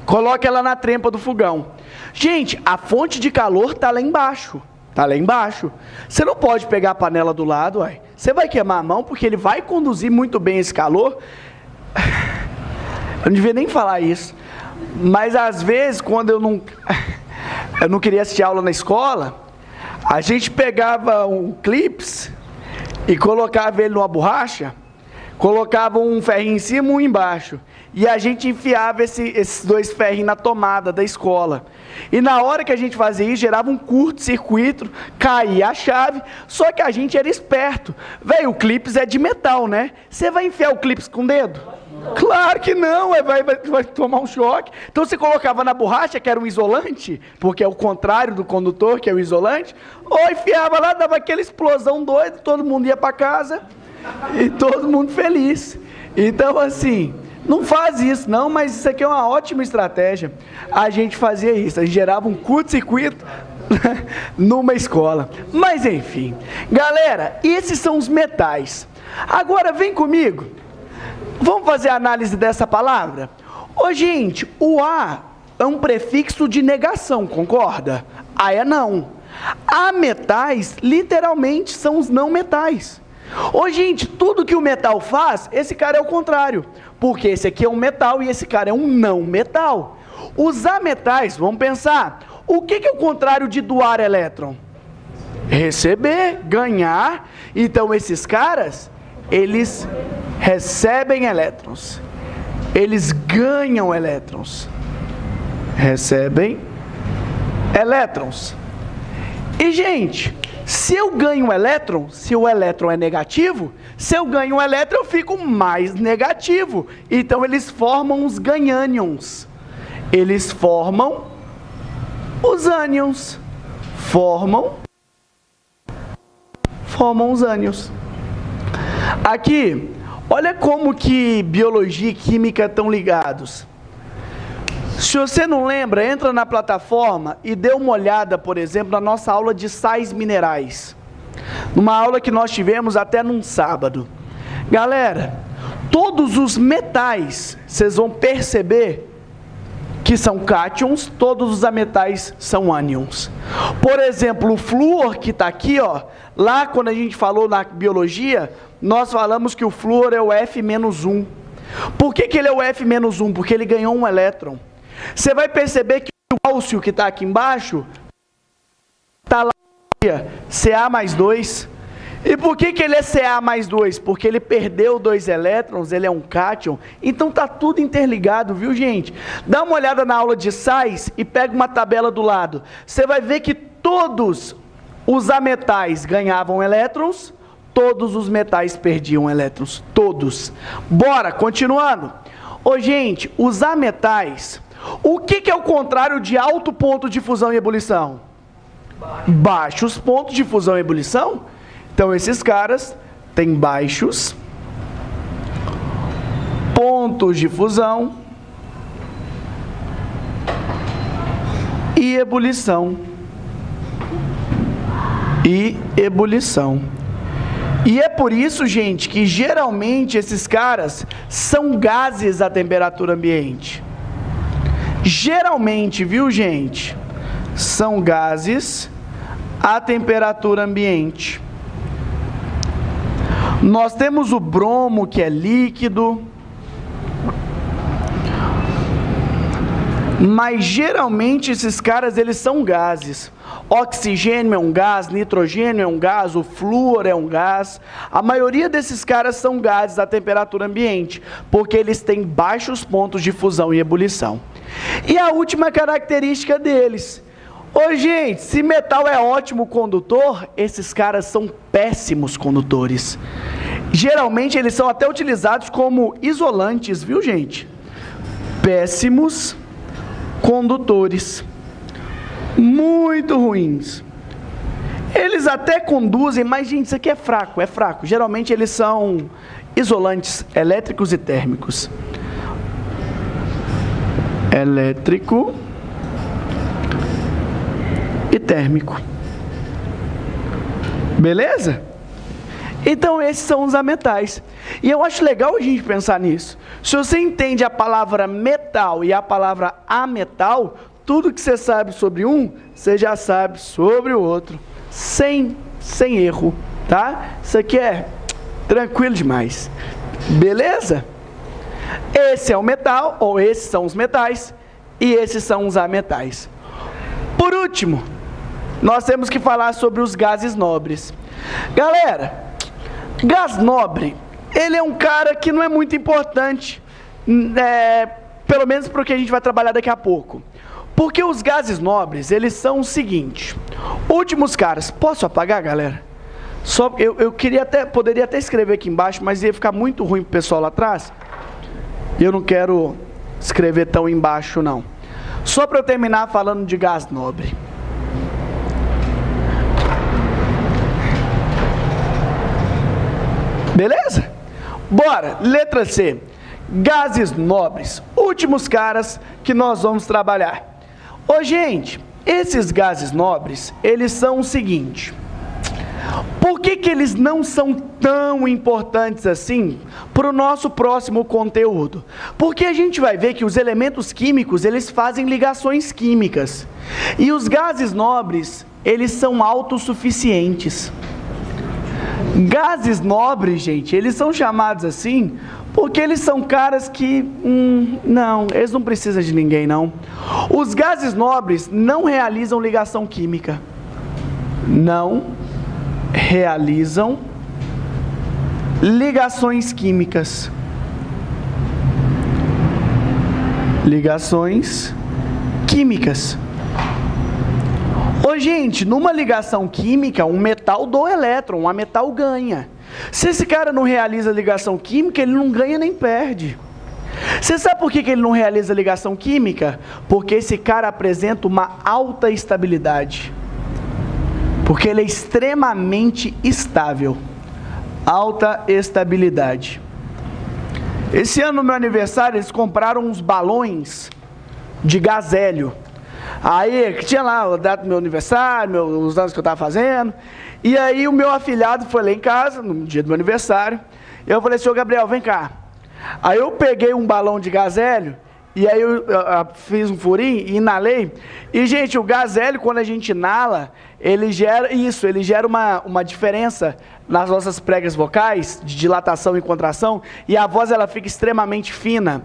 coloca ela na trempa do fogão. Gente, a fonte de calor está lá embaixo. Está lá embaixo. Você não pode pegar a panela do lado, uai. Você vai queimar a mão, porque ele vai conduzir muito bem esse calor. Eu não devia nem falar isso, mas às vezes quando eu não queria assistir aula na escola, a gente pegava um clips e colocava ele numa borracha, colocava um ferrinho em cima e um embaixo, e a gente enfiava esses dois ferrinhos na tomada da escola. E na hora que a gente fazia isso, gerava um curto-circuito, caía a chave, só que a gente era esperto. Velho, o clips é de metal, né? Você vai enfiar o clips com o dedo? Claro que não, vai tomar um choque. Então você colocava na borracha, que era um isolante, porque é o contrário do condutor, que é o isolante, ou enfiava lá, dava aquela explosão doida, todo mundo ia para casa, e todo mundo feliz. Então assim, não faz isso não, mas isso aqui é uma ótima estratégia. A gente fazia isso, a gente gerava um curto-circuito numa escola. Mas enfim, galera, esses são os metais. Agora vem comigo, vamos fazer a análise dessa palavra? Ô gente, o A é um prefixo de negação, concorda? A é não. Ametais, literalmente, são os não metais. Ô gente, tudo que o metal faz, esse cara é o contrário. Porque esse aqui é um metal e esse cara é um não metal. Os ametais, vamos pensar, o que é o contrário de doar elétron? Receber, ganhar. Então esses caras, eles recebem elétrons. Eles ganham elétrons. Recebem elétrons. E gente, se eu ganho um elétron, se o elétron é negativo, se eu ganho um elétron eu fico mais negativo. Então eles formam os ganhânions. Eles formam os ânions. Formam os ânions. Aqui, olha como que biologia e química estão ligados. Se você não lembra, entra na plataforma e dê uma olhada, por exemplo, na nossa aula de sais minerais. Numa aula que nós tivemos até num sábado. Galera, todos os metais, vocês vão perceber que são cátions, todos os ametais são ânions. Por exemplo, o flúor que está aqui, ó, lá quando a gente falou na biologia, nós falamos que o flúor é o F-1. Por que ele é o F-1? Porque ele ganhou um elétron. Você vai perceber que o cálcio que está aqui embaixo está lá, Ca+2. E por que ele é Ca+2? Porque ele perdeu 2 elétrons, ele é um cátion. Então está tudo interligado, viu gente? Dá uma olhada na aula de sais e pega uma tabela do lado. Você vai ver que todos os ametais ganhavam elétrons, todos os metais perdiam elétrons. Todos. Bora, continuando. Ô gente, os ametais, o que é o contrário de alto ponto de fusão e ebulição? Baixos pontos de fusão e ebulição. Então esses caras têm baixos pontos de fusão e ebulição. E é por isso, gente, que geralmente esses caras são gases à temperatura ambiente. Geralmente, viu, gente? São gases à temperatura ambiente. Nós temos o bromo, que é líquido. Mas geralmente esses caras, eles são gases. Oxigênio é um gás, nitrogênio é um gás, o flúor é um gás. A maioria desses caras são gases à temperatura ambiente, porque eles têm baixos pontos de fusão e ebulição. E a última característica deles. Ô gente, se metal é ótimo condutor, esses caras são péssimos condutores. Geralmente eles são até utilizados como isolantes, viu gente? Péssimos condutores. Muito ruins. Eles até conduzem, mas gente, isso aqui é fraco, é fraco. Geralmente eles são isolantes elétricos e térmicos. Elétrico e térmico. Beleza? Então esses são os ametais. E eu acho legal a gente pensar nisso. Se você entende a palavra metal e a palavra ametal, tudo que você sabe sobre um, você já sabe sobre o outro. Sem erro, tá? Isso aqui é tranquilo demais. Beleza? Esse é o metal, ou esses são os metais, e esses são os ametais. Por último, nós temos que falar sobre os gases nobres. Galera, gás nobre, ele é um cara que não é muito importante, pelo menos para o que a gente vai trabalhar daqui a pouco. Porque os gases nobres, eles são o seguinte. Últimos caras, posso apagar, galera? Só, eu poderia até escrever aqui embaixo, mas ia ficar muito ruim pro pessoal lá atrás. Eu não quero escrever tão embaixo, não. Só para eu terminar falando de gás nobre. Beleza? Bora, letra C. Gases nobres. Últimos caras que nós vamos trabalhar. Ô, gente, esses gases nobres, eles são o seguinte. Por que eles não são tão importantes assim para o nosso próximo conteúdo? Porque a gente vai ver que os elementos químicos, eles fazem ligações químicas. E os gases nobres, eles são autossuficientes. Gases nobres, gente, eles são chamados assim porque eles são caras que, não, eles não precisam de ninguém, não. Os gases nobres não realizam ligação química. Não realizam ligações químicas. Ligações químicas. Ô, gente, numa ligação química, um metal doa elétron, um metal ganha. Se esse cara não realiza ligação química, ele não ganha nem perde. Você sabe por que ele não realiza ligação química? Porque esse cara apresenta uma alta estabilidade. Porque ele é extremamente estável. Alta estabilidade. Esse ano, no meu aniversário, eles compraram uns balões de gás hélio. Aí, que tinha lá a data do meu aniversário, os anos que eu estava fazendo. E aí, o meu afilhado foi lá em casa, no dia do meu aniversário. E eu falei assim, ô Gabriel, vem cá. Aí eu peguei um balão de gás hélio. E aí eu fiz um furinho e inalei. E, gente, o gás hélio, quando a gente inala, ele gera isso, ele gera uma diferença nas nossas pregas vocais, de dilatação e contração, e a voz ela fica extremamente fina.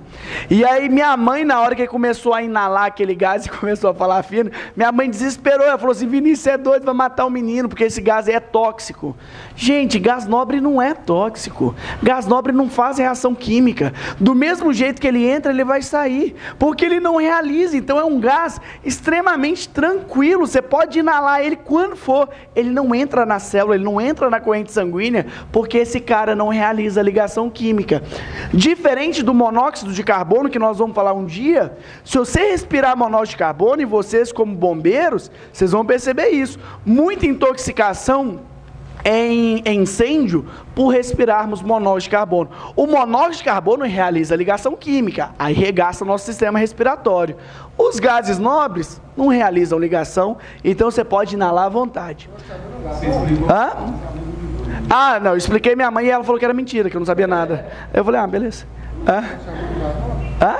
E aí minha mãe, na hora que começou a inalar aquele gás e começou a falar fino, minha mãe desesperou, ela falou assim, Vinícius, você é doido, vai matar o menino, porque esse gás é tóxico. Gente, gás nobre não é tóxico, gás nobre não faz reação química, do mesmo jeito que ele entra, ele vai sair, porque ele não realiza, então é um gás extremamente tranquilo, você pode inalar ele quando for, ele não entra na célula, ele não entra na corrente sanguínea, porque esse cara não realiza ligação química. Diferente do monóxido de carbono, que nós vamos falar um dia, se você respirar monóxido de carbono, e vocês como bombeiros, vocês vão perceber isso, muita intoxicação em incêndio por respirarmos monóxido de carbono. O monóxido de carbono realiza ligação química, aí regaça o nosso sistema respiratório. Os gases nobres não realizam ligação, então você pode inalar à vontade. Hã? Ah, não, eu expliquei minha mãe e ela falou que era mentira, que eu não sabia nada. Eu falei, beleza. Hã?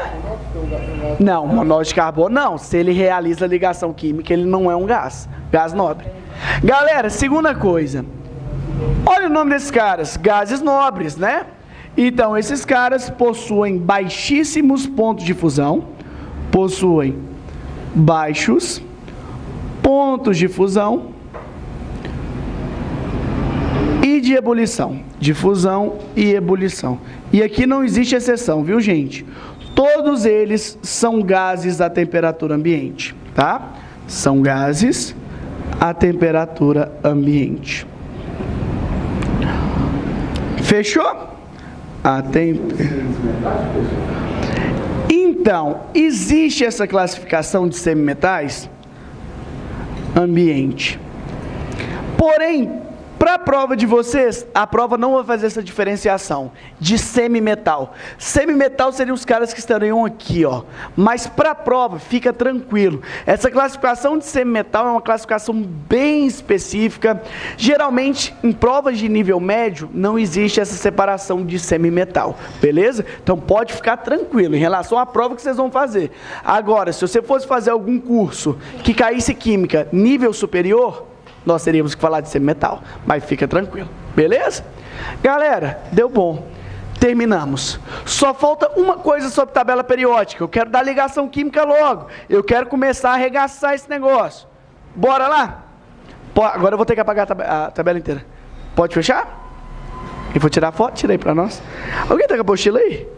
Não, monóxido de carbono não. Se ele realiza ligação química, ele não é um gás nobre. Galera, segunda coisa. Olha o nome desses caras, gases nobres, né? Então, esses caras possuem baixíssimos pontos de fusão, possuem baixos pontos de fusão e de ebulição, de fusão e ebulição. E aqui não existe exceção, viu, gente? Todos eles são gases a temperatura ambiente, tá? São gases a temperatura ambiente. Fechou? Então, existe essa classificação de semimetais? Ambiente. Porém, para a prova de vocês, a prova não vai fazer essa diferenciação de semimetal. Semimetal seriam os caras que estariam aqui, ó. Mas para a prova, fica tranquilo. Essa classificação de semimetal é uma classificação bem específica. Geralmente, em provas de nível médio, não existe essa separação de semimetal, beleza? Então pode ficar tranquilo em relação à prova que vocês vão fazer. Agora, se você fosse fazer algum curso que caísse química nível superior, nós teríamos que falar de semimetal, mas fica tranquilo, beleza? Galera, deu bom, terminamos. Só falta uma coisa sobre tabela periódica, eu quero dar ligação química logo, eu quero começar a arregaçar esse negócio. Bora lá? Agora eu vou ter que apagar a tabela inteira. Pode fechar? Eu vou tirar a foto, tira aí pra nós. Alguém tá com a apostila aí?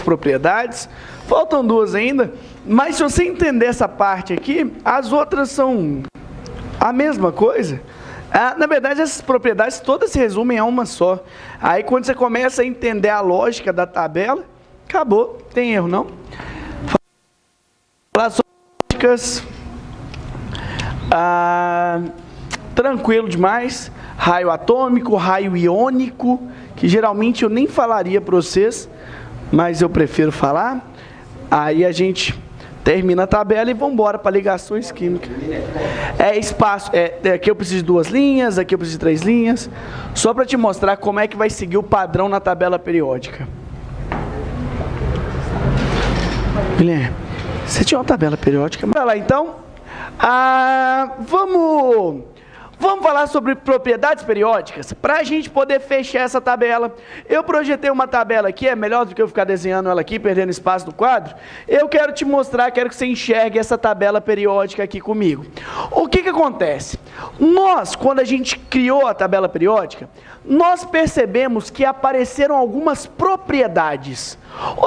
Propriedades, faltam duas ainda, mas se você entender essa parte aqui, as outras são a mesma coisa. Na verdade, essas propriedades todas se resumem a uma só. Aí quando você começa a entender a lógica da tabela, Acabou, tem erro não. Óticas, tranquilo demais. Raio atômico, raio iônico, que geralmente eu nem falaria para vocês, mas eu prefiro falar. Aí a gente termina a tabela e vamos embora para ligações químicas. Espaço, aqui eu preciso de 2 linhas, aqui eu preciso de 3 linhas, só para te mostrar como é que vai seguir o padrão na tabela periódica. Guilherme, você tinha uma tabela periódica? Vai lá então. Vamos falar sobre propriedades periódicas, para a gente poder fechar essa tabela. Eu projetei uma tabela aqui, é melhor do que eu ficar desenhando ela aqui, perdendo espaço no quadro. Eu quero te mostrar, quero que você enxergue essa tabela periódica aqui comigo. O que acontece? Nós, quando a gente criou a tabela periódica, nós percebemos que apareceram algumas propriedades.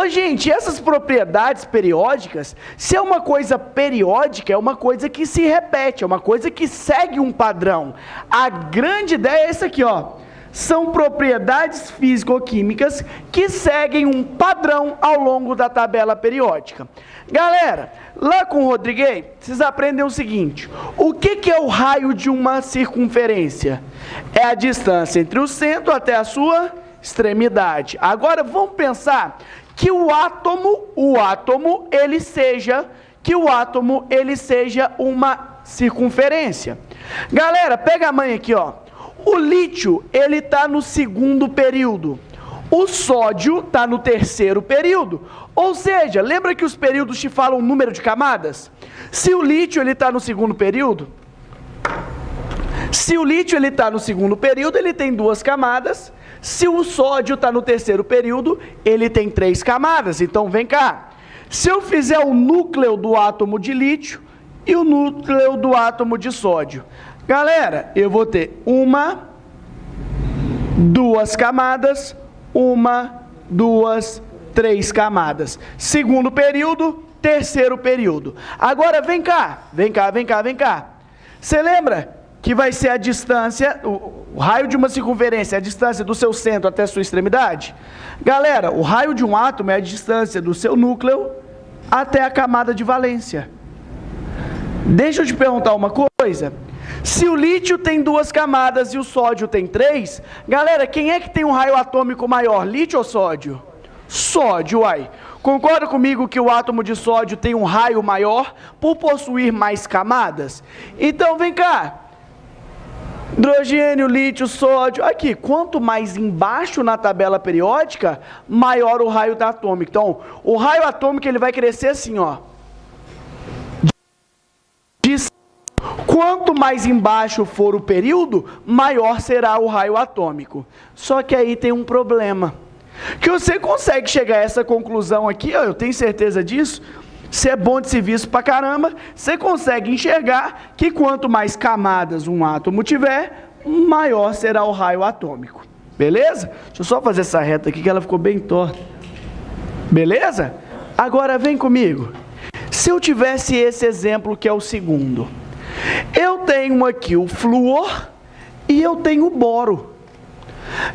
Gente, essas propriedades periódicas, se é uma coisa periódica, é uma coisa que se repete, é uma coisa que segue um padrão. A grande ideia é essa aqui, ó. São propriedades físico-químicas que seguem um padrão ao longo da tabela periódica. Galera, lá com o Rodrigues, vocês aprendem o seguinte: o que é o raio de uma circunferência? É a distância entre o centro até a sua extremidade. Agora vamos pensar que o átomo ele seja uma circunferência. Galera, pega a mãe aqui, ó. O lítio, ele está no 2º período. O sódio está no 3º período. Ou seja, lembra que os períodos te falam o número de camadas? Se o lítio está no 2º período, ele tem 2 camadas. Se o sódio está no 3º período, ele tem 3 camadas. Então, vem cá. Se eu fizer o núcleo do átomo de lítio e o núcleo do átomo de sódio, galera, eu vou ter 1, 2 camadas, 1, 2, 3 camadas. 2º período, 3º período. Agora, vem cá. Você lembra que vai ser a distância, o raio de uma circunferência, a distância do seu centro até a sua extremidade? Galera, o raio de um átomo é a distância do seu núcleo até a camada de valência. Deixa eu te perguntar uma coisa. Se o lítio tem 2 camadas e o sódio tem 3, galera, quem é que tem um raio atômico maior, lítio ou sódio? Sódio, uai. Concorda comigo que o átomo de sódio tem um raio maior por possuir mais camadas? Então, vem cá. Hidrogênio, lítio, sódio. Aqui, quanto mais embaixo na tabela periódica, maior o raio atômico. Então, o raio atômico ele vai crescer assim, ó. Quanto mais embaixo for o período, maior será o raio atômico. Só que aí tem um problema. Que você consegue chegar a essa conclusão aqui, ó, eu tenho certeza disso. Você é bom de serviço pra caramba, você consegue enxergar que quanto mais camadas um átomo tiver, maior será o raio atômico. Beleza? Deixa eu só fazer essa reta aqui que ela ficou bem torta. Beleza? Agora vem comigo. Se eu tivesse esse exemplo que é o segundo, eu tenho aqui o flúor e eu tenho o boro.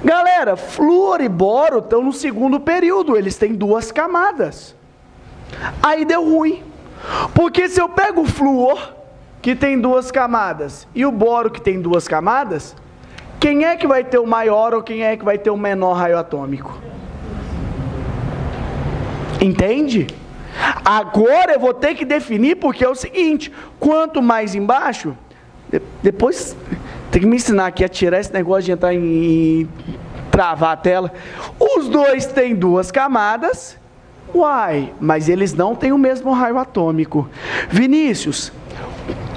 Galera, flúor e boro estão no 2º período, eles têm 2 camadas. Aí deu ruim, porque se eu pego o flúor, que tem 2 camadas, e o boro, que tem 2 camadas, quem é que vai ter o maior ou quem é que vai ter o menor raio atômico? Entende? Agora eu vou ter que definir, porque é o seguinte: quanto mais embaixo, depois tem que me ensinar aqui a tirar esse negócio de entrar em travar a tela. Os dois têm 2 camadas. Uai, mas eles não têm o mesmo raio atômico. Vinícius,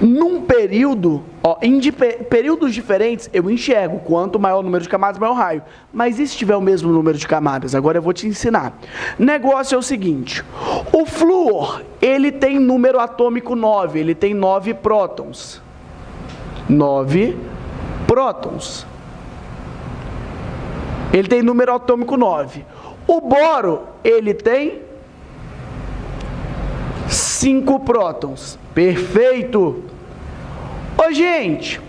num período, em períodos diferentes, eu enxergo quanto maior o número de camadas, maior o raio. Mas e se tiver o mesmo número de camadas? Agora eu vou te ensinar. O negócio é o seguinte: o flúor, ele tem número atômico 9, ele tem 9 prótons. 9 prótons. Ele tem número atômico 9. O boro, ele tem 5 prótons. Perfeito. Gente,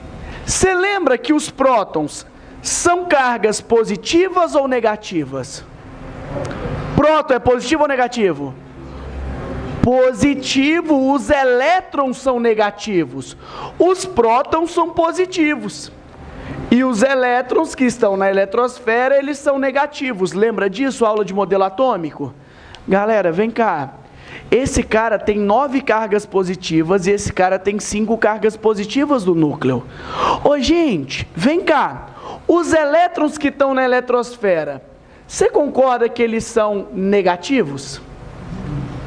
você lembra que os prótons são cargas positivas ou negativas? Próton é positivo ou negativo? Positivo. Os elétrons são negativos. Os prótons são positivos. E os elétrons que estão na eletrosfera, eles são negativos. Lembra disso, aula de modelo atômico? Galera, vem cá. Esse cara tem 9 cargas positivas e esse cara tem 5 cargas positivas do núcleo. Ô, gente, vem cá. Os elétrons que estão na eletrosfera, você concorda que eles são negativos?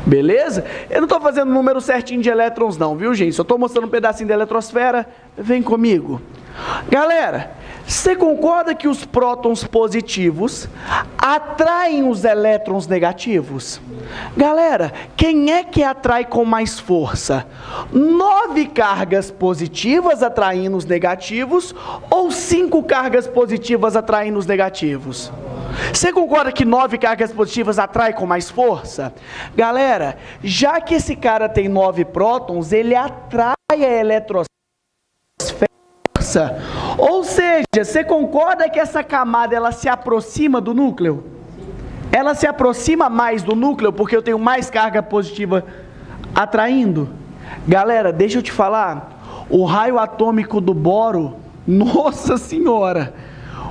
Beleza? Eu não estou fazendo o número certinho de elétrons não, viu, gente? Só estou mostrando um pedacinho da eletrosfera. Vem comigo. Galera, você concorda que os prótons positivos atraem os elétrons negativos? Galera, quem é que atrai com mais força? 9 cargas positivas atraindo os negativos ou 5 cargas positivas atraindo os negativos? Você concorda que 9 cargas positivas atraem com mais força? Galera, já que esse cara tem 9 prótons, ele atrai a eletrosfera. Ou seja, você concorda que essa camada ela se aproxima do núcleo? Ela se aproxima mais do núcleo porque eu tenho mais carga positiva atraindo? Galera, deixa eu te falar, o raio atômico do boro, nossa senhora,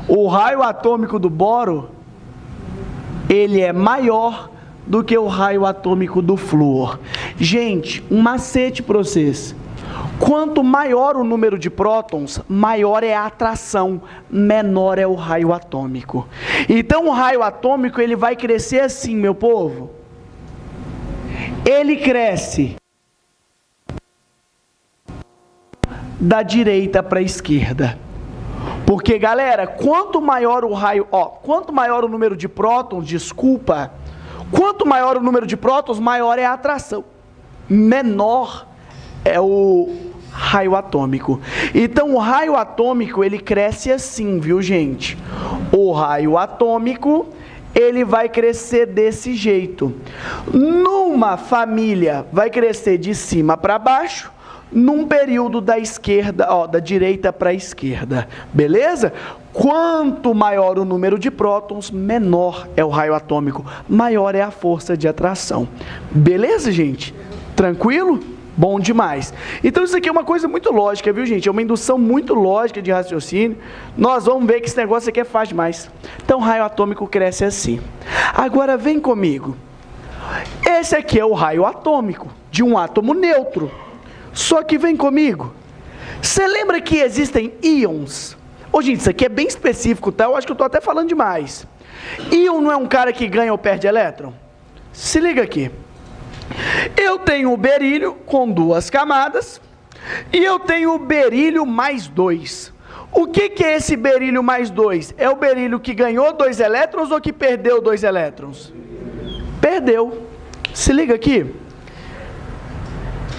o raio atômico do boro, ele é maior do que o raio atômico do flúor. Gente, um macete para vocês. Quanto maior o número de prótons, maior é a atração, menor é o raio atômico. Então o raio atômico ele vai crescer assim, meu povo. Ele cresce da direita para a esquerda. Porque, galera, quanto maior o raio, quanto maior o número de prótons, quanto maior o número de prótons, maior é a atração. Menor é o raio atômico. Então o raio atômico ele cresce assim, viu, gente? O raio atômico ele vai crescer desse jeito. Numa família vai crescer de cima para baixo, num período da esquerda, da direita para a esquerda. Beleza? Quanto maior o número de prótons, menor é o raio atômico, maior é a força de atração. Beleza, gente? Tranquilo? Bom demais. Então isso aqui é uma coisa muito lógica, viu, gente? É uma indução muito lógica de raciocínio. Nós vamos ver que esse negócio aqui é fácil demais. Então o raio atômico cresce assim. Agora vem comigo. Esse aqui é o raio atômico de um átomo neutro. Só que vem comigo. Você lembra que existem íons? Ô, gente, isso aqui é bem específico, tá? Eu acho que eu estou até falando demais. Íon não é um cara que ganha ou perde elétron? Se liga aqui. Eu tenho o berílio com 2 camadas e eu tenho o berílio mais 2. O que é esse berílio mais 2? É o berílio que ganhou 2 elétrons ou que perdeu 2 elétrons? Perdeu. Se liga aqui.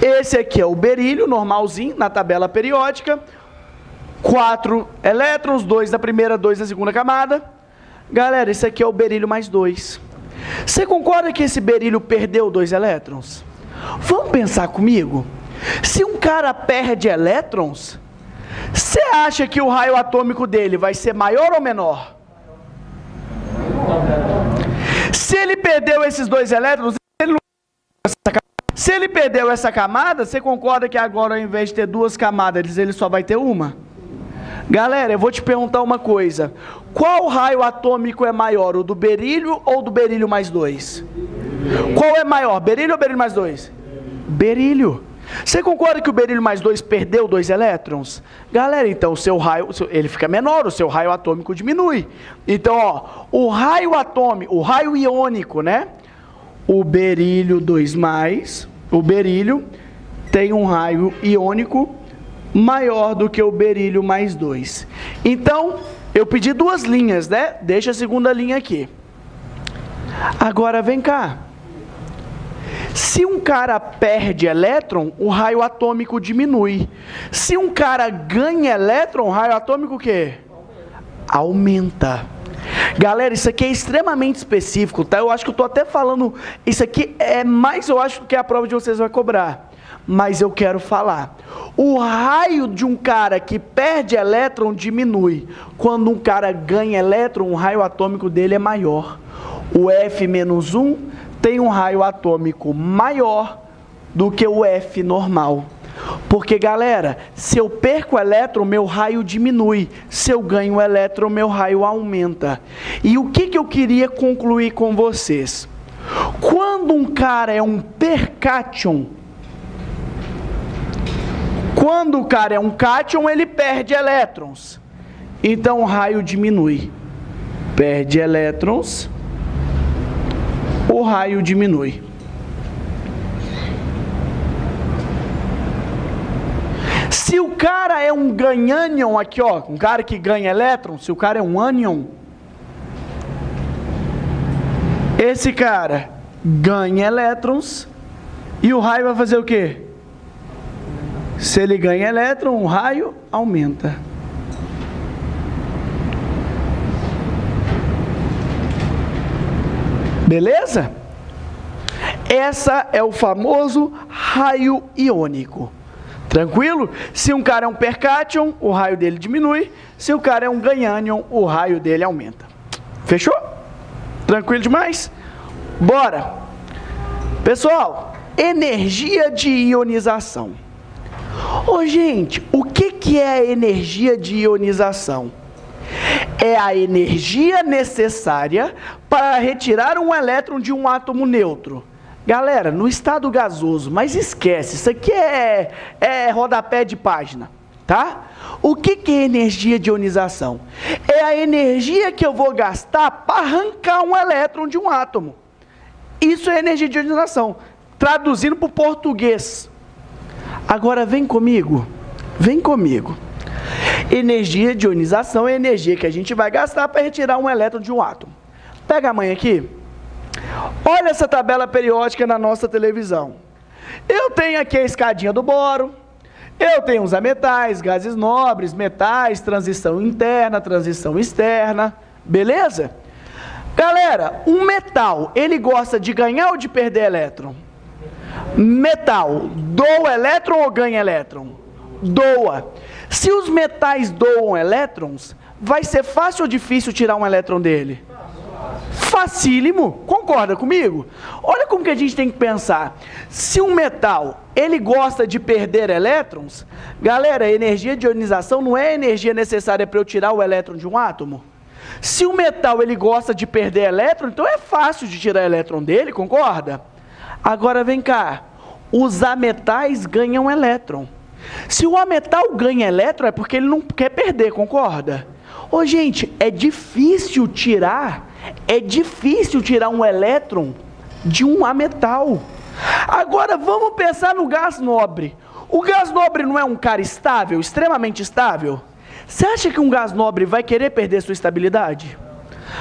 Esse aqui é o berílio normalzinho na tabela periódica. 4 elétrons, 2 da primeira, 2 da segunda camada. Galera, esse aqui é o berílio mais 2. Você concorda que esse berílio perdeu 2 elétrons? Vamos pensar comigo? Se um cara perde elétrons, você acha que o raio atômico dele vai ser maior ou menor? Se ele perdeu esses 2 elétrons, se ele perdeu essa camada, você concorda que agora ao invés de ter 2 camadas, ele só vai ter uma? Galera, eu vou te perguntar uma coisa. Qual raio atômico é maior, o do berílio ou do berílio mais 2? Qual é maior, berílio ou berílio mais 2? Berílio. Você concorda que o berílio mais 2 perdeu 2 elétrons? Galera, então o seu raio, ele fica menor, o seu raio atômico diminui. Então, o raio atômico, o raio iônico, né? O berílio 2+, o berílio tem um raio iônico maior do que o berílio mais 2. Então, eu pedi 2 linhas, né? Deixa a segunda linha aqui. Agora, vem cá. Se um cara perde elétron, o raio atômico diminui. Se um cara ganha elétron, o raio atômico o quê? Aumenta. Galera, isso aqui é extremamente específico, tá? Eu acho que eu estou até falando... Isso aqui é mais, eu acho, que a prova de vocês vai cobrar. Mas eu quero falar. O raio de um cara que perde elétron diminui. Quando um cara ganha elétron, o raio atômico dele é maior. O F-1 tem um raio atômico maior do que o F normal. Porque, galera, se eu perco o elétron, meu raio diminui. Se eu ganho o elétron, meu raio aumenta. E o que eu queria concluir com vocês? Quando um cara é um percátion, quando o cara é um cátion, ele perde elétrons. Então o raio diminui. Perde elétrons, o raio diminui. Se o cara é um ganhanion, aqui ó, um cara que ganha elétrons, se o cara é um anion, esse cara ganha elétrons e o raio vai fazer o quê? Se ele ganha elétron, o raio aumenta. Beleza? Essa é o famoso raio iônico. Tranquilo? Se um cara é um percátion, o raio dele diminui. Se o cara é um ganhanion, o raio dele aumenta. Fechou? Tranquilo demais? Bora! Pessoal, energia de ionização. Ô, gente, o que é a energia de ionização? É a energia necessária para retirar um elétron de um átomo neutro. Galera, no estado gasoso, mas esquece, isso aqui é rodapé de página, tá? O que é energia de ionização? É a energia que eu vou gastar para arrancar um elétron de um átomo. Isso é energia de ionização, traduzindo para o português. Agora vem comigo, vem comigo. Energia de ionização é a energia que a gente vai gastar para retirar um elétron de um átomo. Pega a mãe aqui. Olha essa tabela periódica na nossa televisão. Eu tenho aqui a escadinha do boro. Eu tenho os ametais, gases nobres, metais, transição interna, transição externa. Beleza? Galera, um metal, ele gosta de ganhar ou de perder elétron? Metal, doa elétron ou ganha elétron? Doa. Se os metais doam elétrons, vai ser fácil ou difícil tirar um elétron dele? Facílimo, concorda comigo? Olha como que a gente tem que pensar. Se um metal, ele gosta de perder elétrons, galera, a energia de ionização não é a energia necessária para eu tirar o elétron de um átomo? Se o metal, ele gosta de perder elétron, então é fácil de tirar elétron dele, concorda? Agora vem cá, os ametais ganham elétron. Se o ametal ganha elétron, é porque ele não quer perder, concorda? Ô, gente, é difícil tirar um elétron de um ametal. Agora vamos pensar no gás nobre. O gás nobre não é um cara estável, extremamente estável? Você acha que um gás nobre vai querer perder sua estabilidade?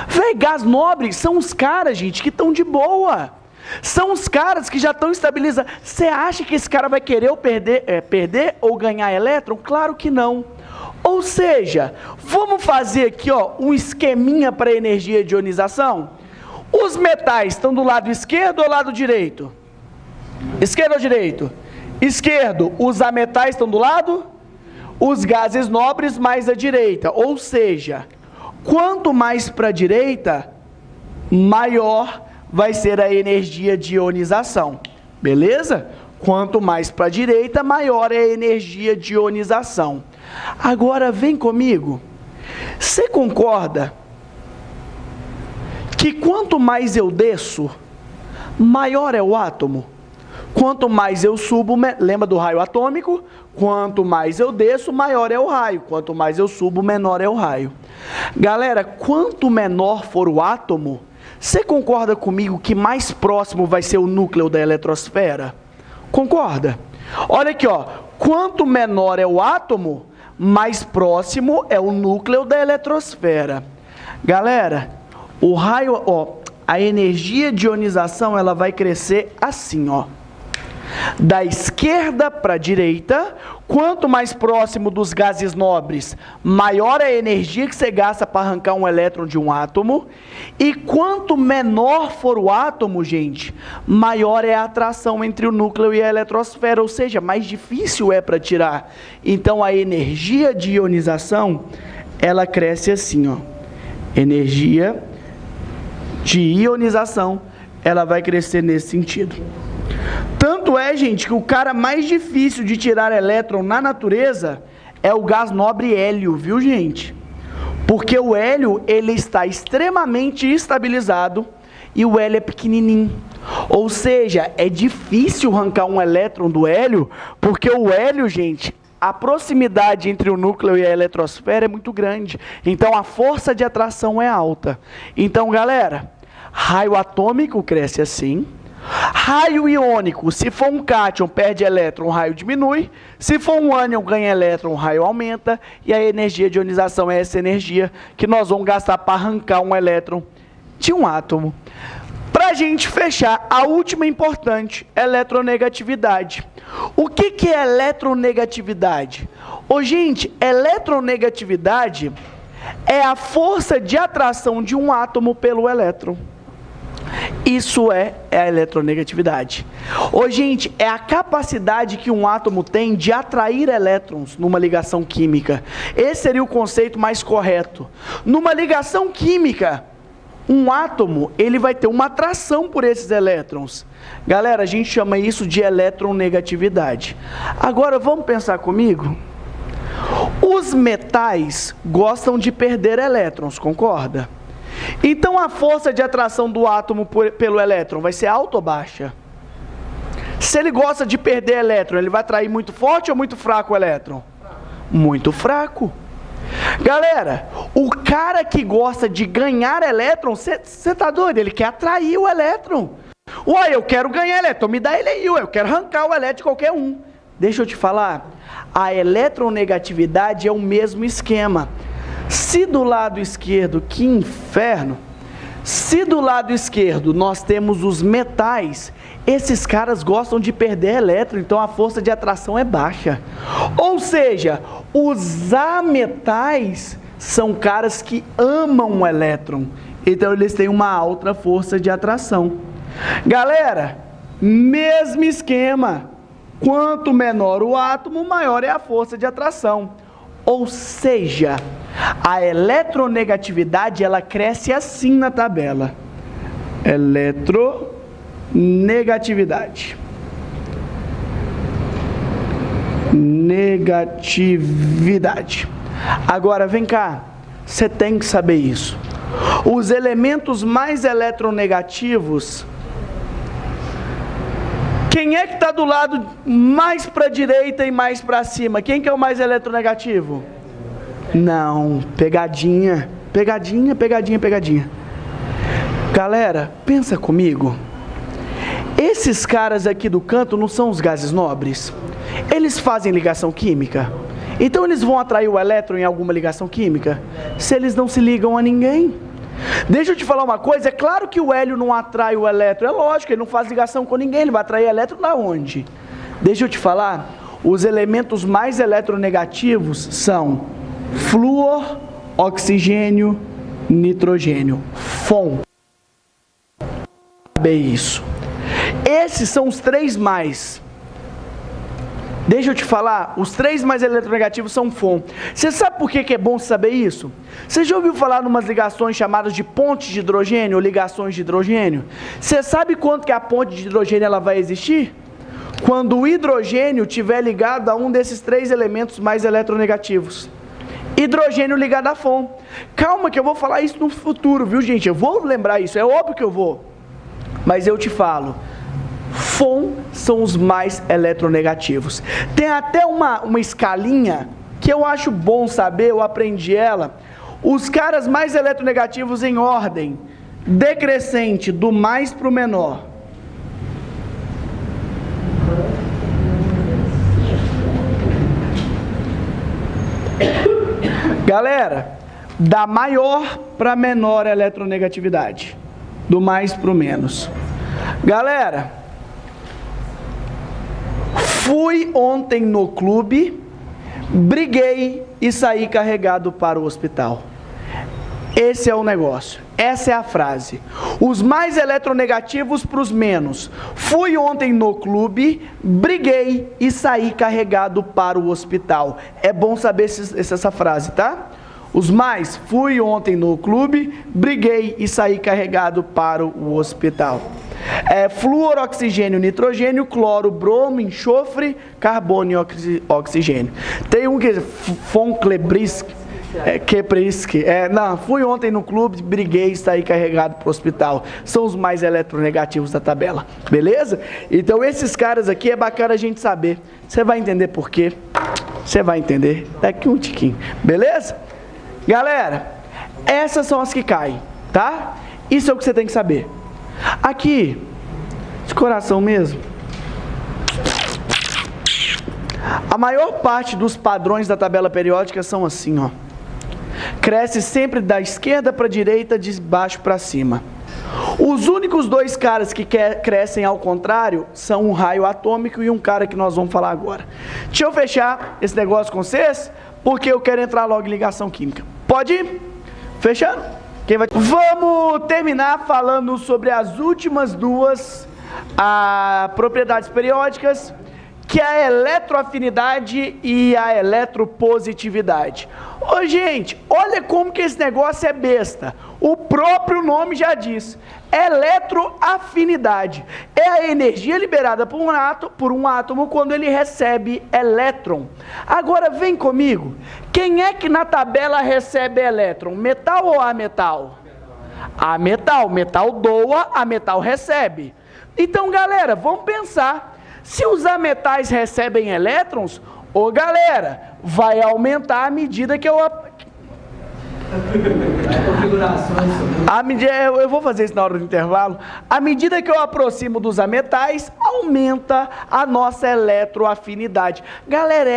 Véi, gás nobre são os caras, gente, que estão de boa. São os caras que já estão estabilizados. Você acha que esse cara vai querer perder ou ganhar elétron? Claro que não. Ou seja, vamos fazer aqui ó, um esqueminha para energia de ionização? Os metais estão do lado esquerdo ou lado direito? Esquerdo ou direito? Esquerdo. Os ametais estão do lado? Os gases nobres mais à direita. Ou seja, quanto mais para a direita, maior vai ser a energia de ionização. Beleza? Quanto mais para a direita, maior é a energia de ionização. Agora vem comigo. Você concorda que quanto mais eu desço, maior é o átomo? Quanto mais eu subo, lembra do raio atômico? Quanto mais eu desço, maior é o raio. Quanto mais eu subo, menor é o raio. Galera, quanto menor for o átomo, você concorda comigo que mais próximo vai ser o núcleo da eletrosfera? Concorda? Olha aqui, ó. Quanto menor é o átomo, mais próximo é o núcleo da eletrosfera. Galera, o raio, ó, a energia de ionização, ela vai crescer assim, ó. Da esquerda para a direita, quanto mais próximo dos gases nobres, maior é a energia que você gasta para arrancar um elétron de um átomo. E quanto menor for o átomo, gente, maior é a atração entre o núcleo e a eletrosfera, ou seja, mais difícil é para tirar. Então a energia de ionização, ela cresce assim, ó. Energia de ionização, ela vai crescer nesse sentido. Tanto é, gente, que o cara mais difícil de tirar elétron na natureza é o gás nobre hélio, viu, gente? Porque o hélio, ele está extremamente estabilizado e o hélio é pequenininho. Ou seja, é difícil arrancar um elétron do hélio, porque o hélio, gente, a proximidade entre o núcleo e a eletrosfera é muito grande. Então, a força de atração é alta. Então, galera, raio atômico cresce assim. Raio iônico, se for um cátion, perde elétron, o raio diminui. Se for um ânion, ganha elétron, o raio aumenta. E a energia de ionização é essa energia que nós vamos gastar para arrancar um elétron de um átomo. Para a gente fechar, a última importante, eletronegatividade. O que é eletronegatividade? Gente, eletronegatividade é a força de atração de um átomo pelo elétron. Isso é a eletronegatividade. Gente, é a capacidade que um átomo tem de atrair elétrons numa ligação química. Esse seria o conceito mais correto. Numa ligação química, um átomo, ele vai ter uma atração por esses elétrons. Galera, a gente chama isso de eletronegatividade. Agora, vamos pensar comigo? Os metais gostam de perder elétrons, concorda? Então, a força de atração do átomo pelo elétron vai ser alta ou baixa? Se ele gosta de perder elétron, ele vai atrair muito forte ou muito fraco o elétron? Muito fraco. Galera, o cara que gosta de ganhar elétron, você tá doido? Ele quer atrair o elétron. Uai, eu quero ganhar elétron, me dá ele aí, eu quero arrancar o elétron de qualquer um. Deixa eu te falar, a eletronegatividade é o mesmo esquema. Se do lado esquerdo, que inferno, se do lado esquerdo nós temos os metais, esses caras gostam de perder elétron, então a força de atração é baixa. Ou seja, os ametais são caras que amam o elétron, então eles têm uma alta força de atração. Galera, mesmo esquema, quanto menor o átomo, maior é a força de atração. Ou seja, a eletronegatividade, ela cresce assim na tabela. Negatividade. Agora, vem cá. Você tem que saber isso. Os elementos mais eletronegativos, quem é que está do lado mais para a direita e mais para cima? Quem que é o mais eletronegativo? Não, pegadinha. Galera, pensa comigo. Esses caras aqui do canto não são os gases nobres? Eles fazem ligação química? Então eles vão atrair o elétron em alguma ligação química? Se eles não se ligam a ninguém. Deixa eu te falar uma coisa, é claro que o hélio não atrai o elétron, é lógico, ele não faz ligação com ninguém, ele vai atrair elétron da onde? Deixa eu te falar, os elementos mais eletronegativos são flúor, oxigênio, nitrogênio, FON. Saber isso. Esses são os três mais. Deixa eu te falar, os três mais eletronegativos são FON. Você sabe por que é bom saber isso? Você já ouviu falar em umas ligações chamadas de pontes de hidrogênio ou ligações de hidrogênio? Você sabe quanto que a ponte de hidrogênio ela vai existir? Quando o hidrogênio estiver ligado a um desses três elementos mais eletronegativos. Hidrogênio ligado a FON. Calma que eu vou falar isso no futuro, viu, gente? Eu vou lembrar isso, é óbvio que eu vou. Mas eu te falo, FON são os mais eletronegativos. Tem até uma escalinha que eu acho bom saber, eu aprendi ela. Os caras mais eletronegativos em ordem decrescente, do mais para o menor. Galera, da maior para menor eletronegatividade, do mais para o menos. Galera, fui ontem no clube, briguei e saí carregado para o hospital. Esse é o negócio, essa é a frase. Os mais eletronegativos para os menos. Fui ontem no clube, briguei e saí carregado para o hospital. É bom saber essa frase, tá? Os mais, fui ontem no clube, briguei e saí carregado para o hospital. Flúor, oxigênio, nitrogênio, cloro, bromo, enxofre, carbono e oxigênio. Tem um que Fonclebrisk, fui ontem no clube, briguei e saí carregado para o hospital. São os mais eletronegativos da tabela, beleza? Então esses caras aqui é bacana a gente saber. Você vai entender por quê? Você vai entender daqui um tiquinho, beleza? Galera, essas são as que caem, tá? Isso é o que você tem que saber. Aqui, de coração mesmo, a maior parte dos padrões da tabela periódica são assim, ó. Cresce sempre da esquerda para a direita, de baixo para cima. Os únicos dois caras que crescem ao contrário são um raio atômico e um cara que nós vamos falar agora. Deixa eu fechar esse negócio com vocês, porque eu quero entrar logo em ligação química. Pode ir? Fechando? Vamos terminar falando sobre as últimas duas propriedades periódicas, que é a eletroafinidade e a eletropositividade. Ô gente, olha como que esse negócio é besta. O próprio nome já diz. Eletroafinidade é a energia liberada por um átomo quando ele recebe elétron. Agora vem comigo. Quem é que na tabela recebe elétron? Metal ou ametal? Ametal. Metal doa, ametal recebe. Então, galera, vamos pensar. Se os ametais recebem elétrons, galera, vai aumentar à medida que eu vou fazer isso na hora do intervalo. À medida que eu aproximo dos ametais, aumenta a nossa eletroafinidade. Galera,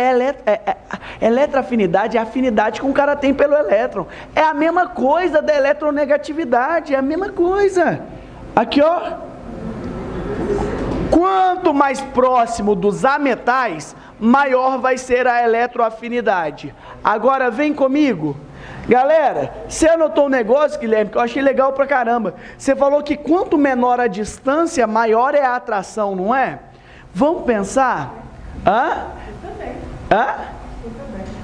eletroafinidade é a afinidade que um cara tem pelo elétron. É a mesma coisa da eletronegatividade, é a mesma coisa. Aqui, ó. Quanto mais próximo dos ametais, maior vai ser a eletroafinidade. Agora vem comigo. Galera, você anotou um negócio, Guilherme, que eu achei legal pra caramba. Você falou que quanto menor a distância, maior é a atração, não é? Vamos pensar? Hã?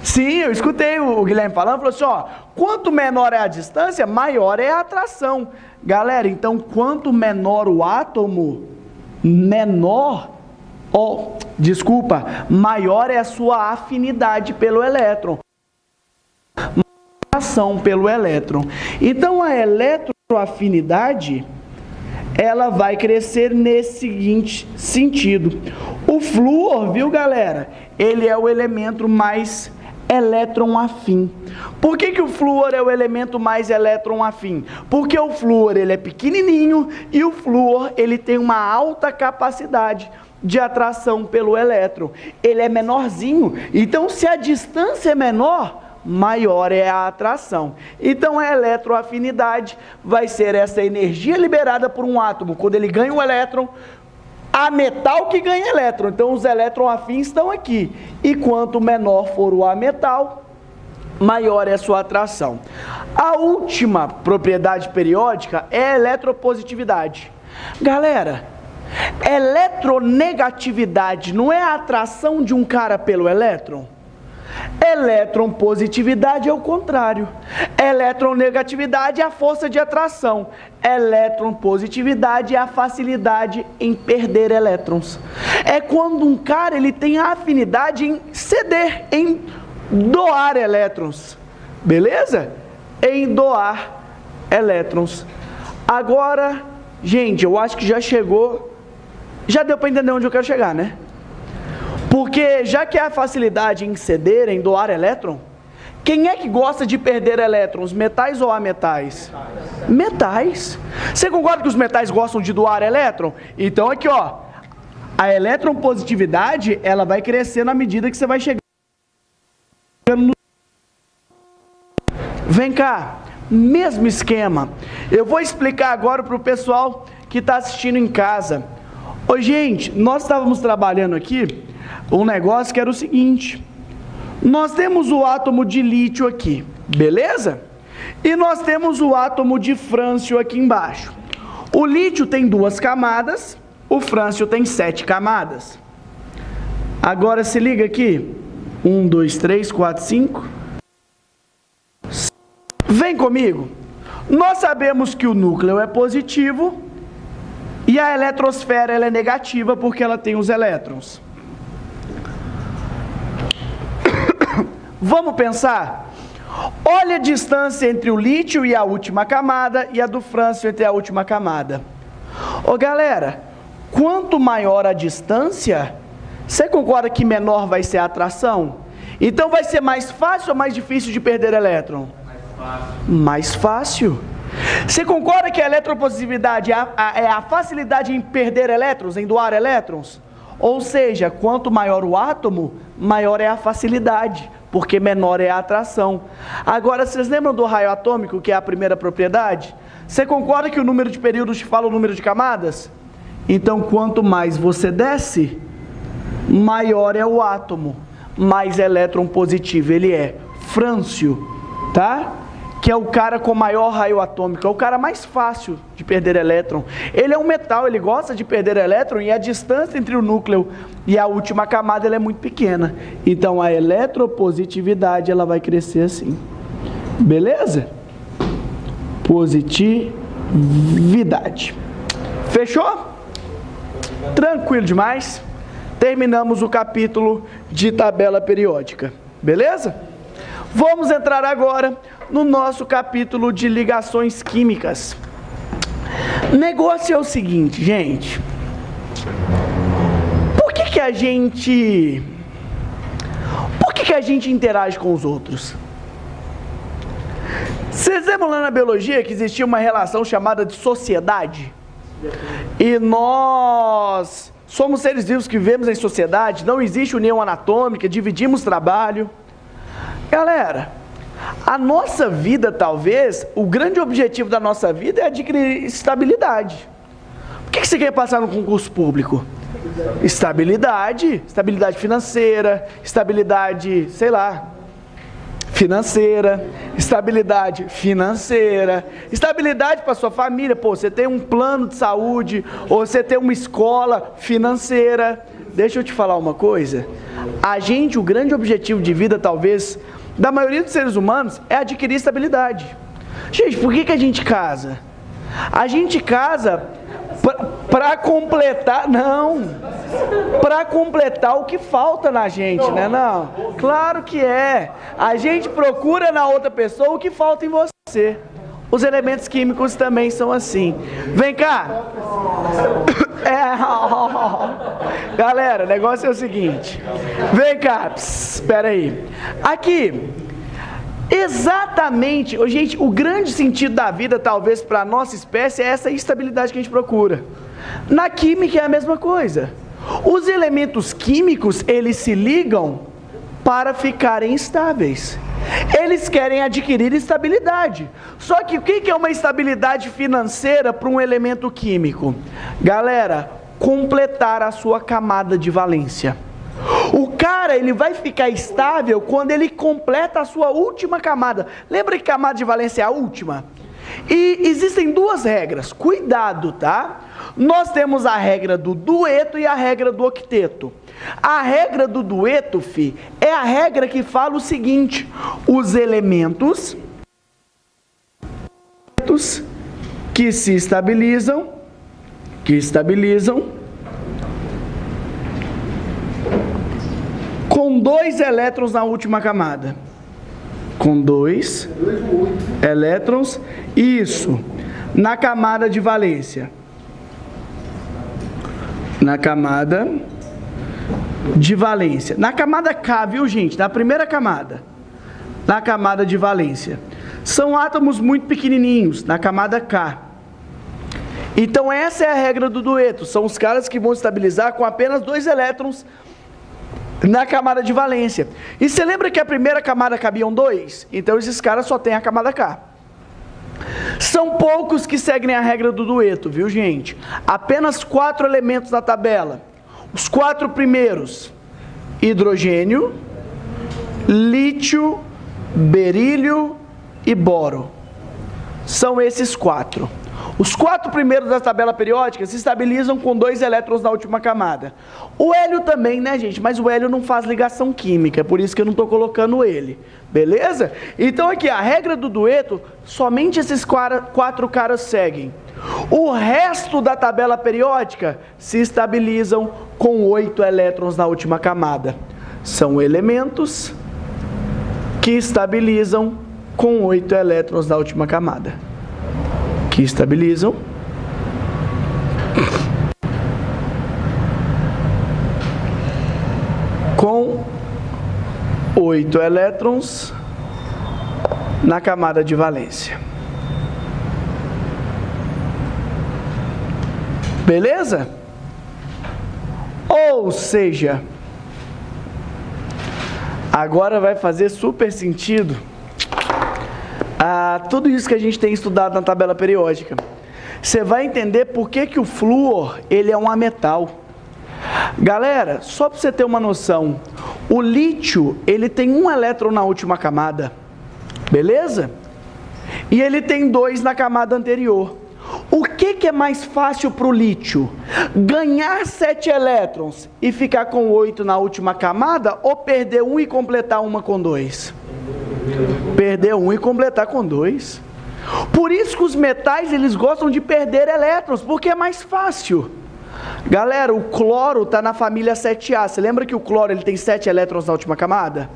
Sim, eu escutei o Guilherme falando, falou assim, ó, quanto menor é a distância, maior é a atração. Galera, então quanto menor o átomo, maior é a sua afinidade pelo elétron. Ação pelo elétron. Então a eletroafinidade, ela vai crescer nesse seguinte sentido. O flúor, viu galera? Ele é o elemento mais elétron afim. Por que o flúor é o elemento mais elétron afim? Porque o flúor ele é pequenininho e o flúor ele tem uma alta capacidade de atração pelo elétron. Ele é menorzinho, então se a distância é menor, maior é a atração. Então a eletroafinidade vai ser essa energia liberada por um átomo quando ele ganha um elétron, a metal que ganha elétron. Então os elétrons afins estão aqui. E quanto menor for o ametal, maior é a sua atração. A última propriedade periódica é a eletropositividade. Galera, eletronegatividade não é a atração de um cara pelo elétron? Eletronpositividade é o contrário. Eletronegatividade é a força de atração. Eletronpositividade é a facilidade em perder elétrons. É quando um cara ele tem a afinidade em ceder, em doar elétrons. Beleza? Em doar elétrons. Agora, gente, eu acho que já chegou. Já deu para entender onde eu quero chegar, né? Porque já que há facilidade em ceder, em doar elétron, quem é que gosta de perder elétrons, metais ou ametais? Metais. Você concorda que os metais gostam de doar elétron? Então aqui ó, a eletronpositividade, ela vai crescer na medida que você vai chegando no... Vem cá, mesmo esquema. Eu vou explicar agora para o pessoal que está assistindo em casa. Ô gente, nós estávamos trabalhando aqui um negócio que era o seguinte: nós temos o átomo de lítio aqui, beleza? E nós temos o átomo de frâncio aqui embaixo. O lítio tem 2 camadas, o frâncio tem 7 camadas. Agora se liga aqui: 1, 2, 3, 4, 5, Vem comigo. Nós sabemos que o núcleo é positivo e a eletrosfera ela é negativa porque ela tem os elétrons. Vamos pensar? Olha a distância entre o lítio e a última camada e a do frâncio entre a última camada. Ô galera, quanto maior a distância, você concorda que menor vai ser a atração? Então vai ser mais fácil ou mais difícil de perder elétron? Mais fácil. Você concorda que a eletropositividade é a facilidade em perder elétrons, em doar elétrons? Ou seja, quanto maior o átomo, maior é a facilidade, porque menor é a atração. Agora, vocês lembram do raio atômico, que é a primeira propriedade? Você concorda que o número de períodos te fala o número de camadas? Então, quanto mais você desce, maior é o átomo, mais elétron positivo ele é. Frâncio, tá? Que é o cara com maior raio atômico, é o cara mais fácil de perder elétron. Ele é um metal, ele gosta de perder elétron e a distância entre o núcleo e a última camada ela é muito pequena. Então a eletropositividade ela vai crescer assim. Beleza? Positividade. Fechou? Tranquilo demais? Terminamos o capítulo de tabela periódica. Beleza? Vamos entrar agora no nosso capítulo de ligações químicas. O negócio é o seguinte, gente. Por que a gente interage com os outros? Vocês lembram lá na biologia que existia uma relação chamada de sociedade? E nós somos seres vivos que vivemos em sociedade, não existe união anatômica, dividimos trabalho. Galera, a nossa vida, talvez, o grande objetivo da nossa vida é adquirir estabilidade. Por que você quer passar no concurso público? Estabilidade financeira, estabilidade, sei lá, estabilidade para sua família. Pô, você tem um plano de saúde, ou você tem uma escola financeira. Deixa eu te falar uma coisa. O grande objetivo de vida, talvez, da maioria dos seres humanos, é adquirir estabilidade. Gente, por que a gente casa? A gente casa para completar, para completar o que falta na gente, né? Não, claro que é. A gente procura na outra pessoa o que falta em você. Os elementos químicos também são assim. Vem cá. Galera, o negócio é o seguinte. Vem cá. Espera aí. Aqui. Exatamente. Gente, o grande sentido da vida, talvez, para a nossa espécie, é essa estabilidade que a gente procura. Na química é a mesma coisa. Os elementos químicos, eles se ligam para ficarem estáveis. Eles querem adquirir estabilidade. Só que o que é uma estabilidade financeira para um elemento químico? Galera, completar a sua camada de valência. O cara, ele vai ficar estável quando ele completa a sua última camada. Lembra que camada de valência é a última? E existem duas regras. Cuidado, tá? Nós temos a regra do dueto e a regra do octeto. A regra do dueto, é a regra que fala o seguinte: os elementos que se estabilizam, com 2 elétrons na última camada. Com 2 elétrons, isso, na camada de valência. Na camada de valência. Na camada K, viu, gente? Na primeira camada. Na camada de valência. São átomos muito pequenininhos, na camada K. Então essa é a regra do dueto. São os caras que vão estabilizar com apenas 2 elétrons na camada de valência. E você lembra que a primeira camada cabiam 2? Então esses caras só têm a camada K. São poucos que seguem a regra do dueto, viu, gente? Apenas 4 elementos na tabela. Os 4 primeiros: hidrogênio, lítio, berílio e boro. São esses 4. Os 4 primeiros da tabela periódica se estabilizam com 2 elétrons na última camada. O hélio também, né, gente? Mas o hélio não faz ligação química, é por isso que eu não estou colocando ele. Beleza? Então aqui, a regra do dueto, somente esses 4 caras seguem. O resto da tabela periódica se estabilizam com 8 elétrons na última camada. São elementos que estabilizam com 8 elétrons na última camada. Que estabilizam com 8 elétrons na camada de valência. Beleza? Ou seja, agora vai fazer super sentido tudo isso que a gente tem estudado na tabela periódica. Você vai entender por que o flúor ele é um ametal. Galera, só para você ter uma noção, o lítio ele tem 1 elétron na última camada, beleza? E ele tem 2 na camada anterior. O que é mais fácil para o lítio? Ganhar 7 elétrons e ficar com 8 na última camada, ou perder 1 e completar uma com 2? Perder 1 e completar com 2. Por isso que os metais eles gostam de perder elétrons, porque é mais fácil. Galera, o cloro está na família 7A. Você lembra que o cloro ele tem 7 elétrons na última camada?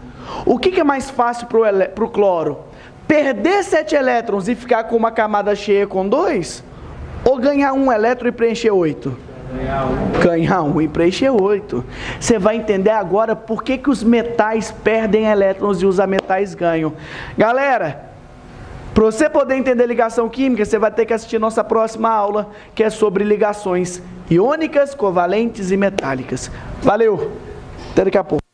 O que é mais fácil para o cloro? Perder 7 elétrons e ficar com uma camada cheia com 2? Ou ganhar 1 elétron e preencher 8? Ganhar 1 e preencher 8. Você vai entender agora por que os metais perdem elétrons e os ametais ganham. Galera, para você poder entender ligação química, você vai ter que assistir nossa próxima aula, que é sobre ligações iônicas, covalentes e metálicas. Valeu! Até daqui a pouco.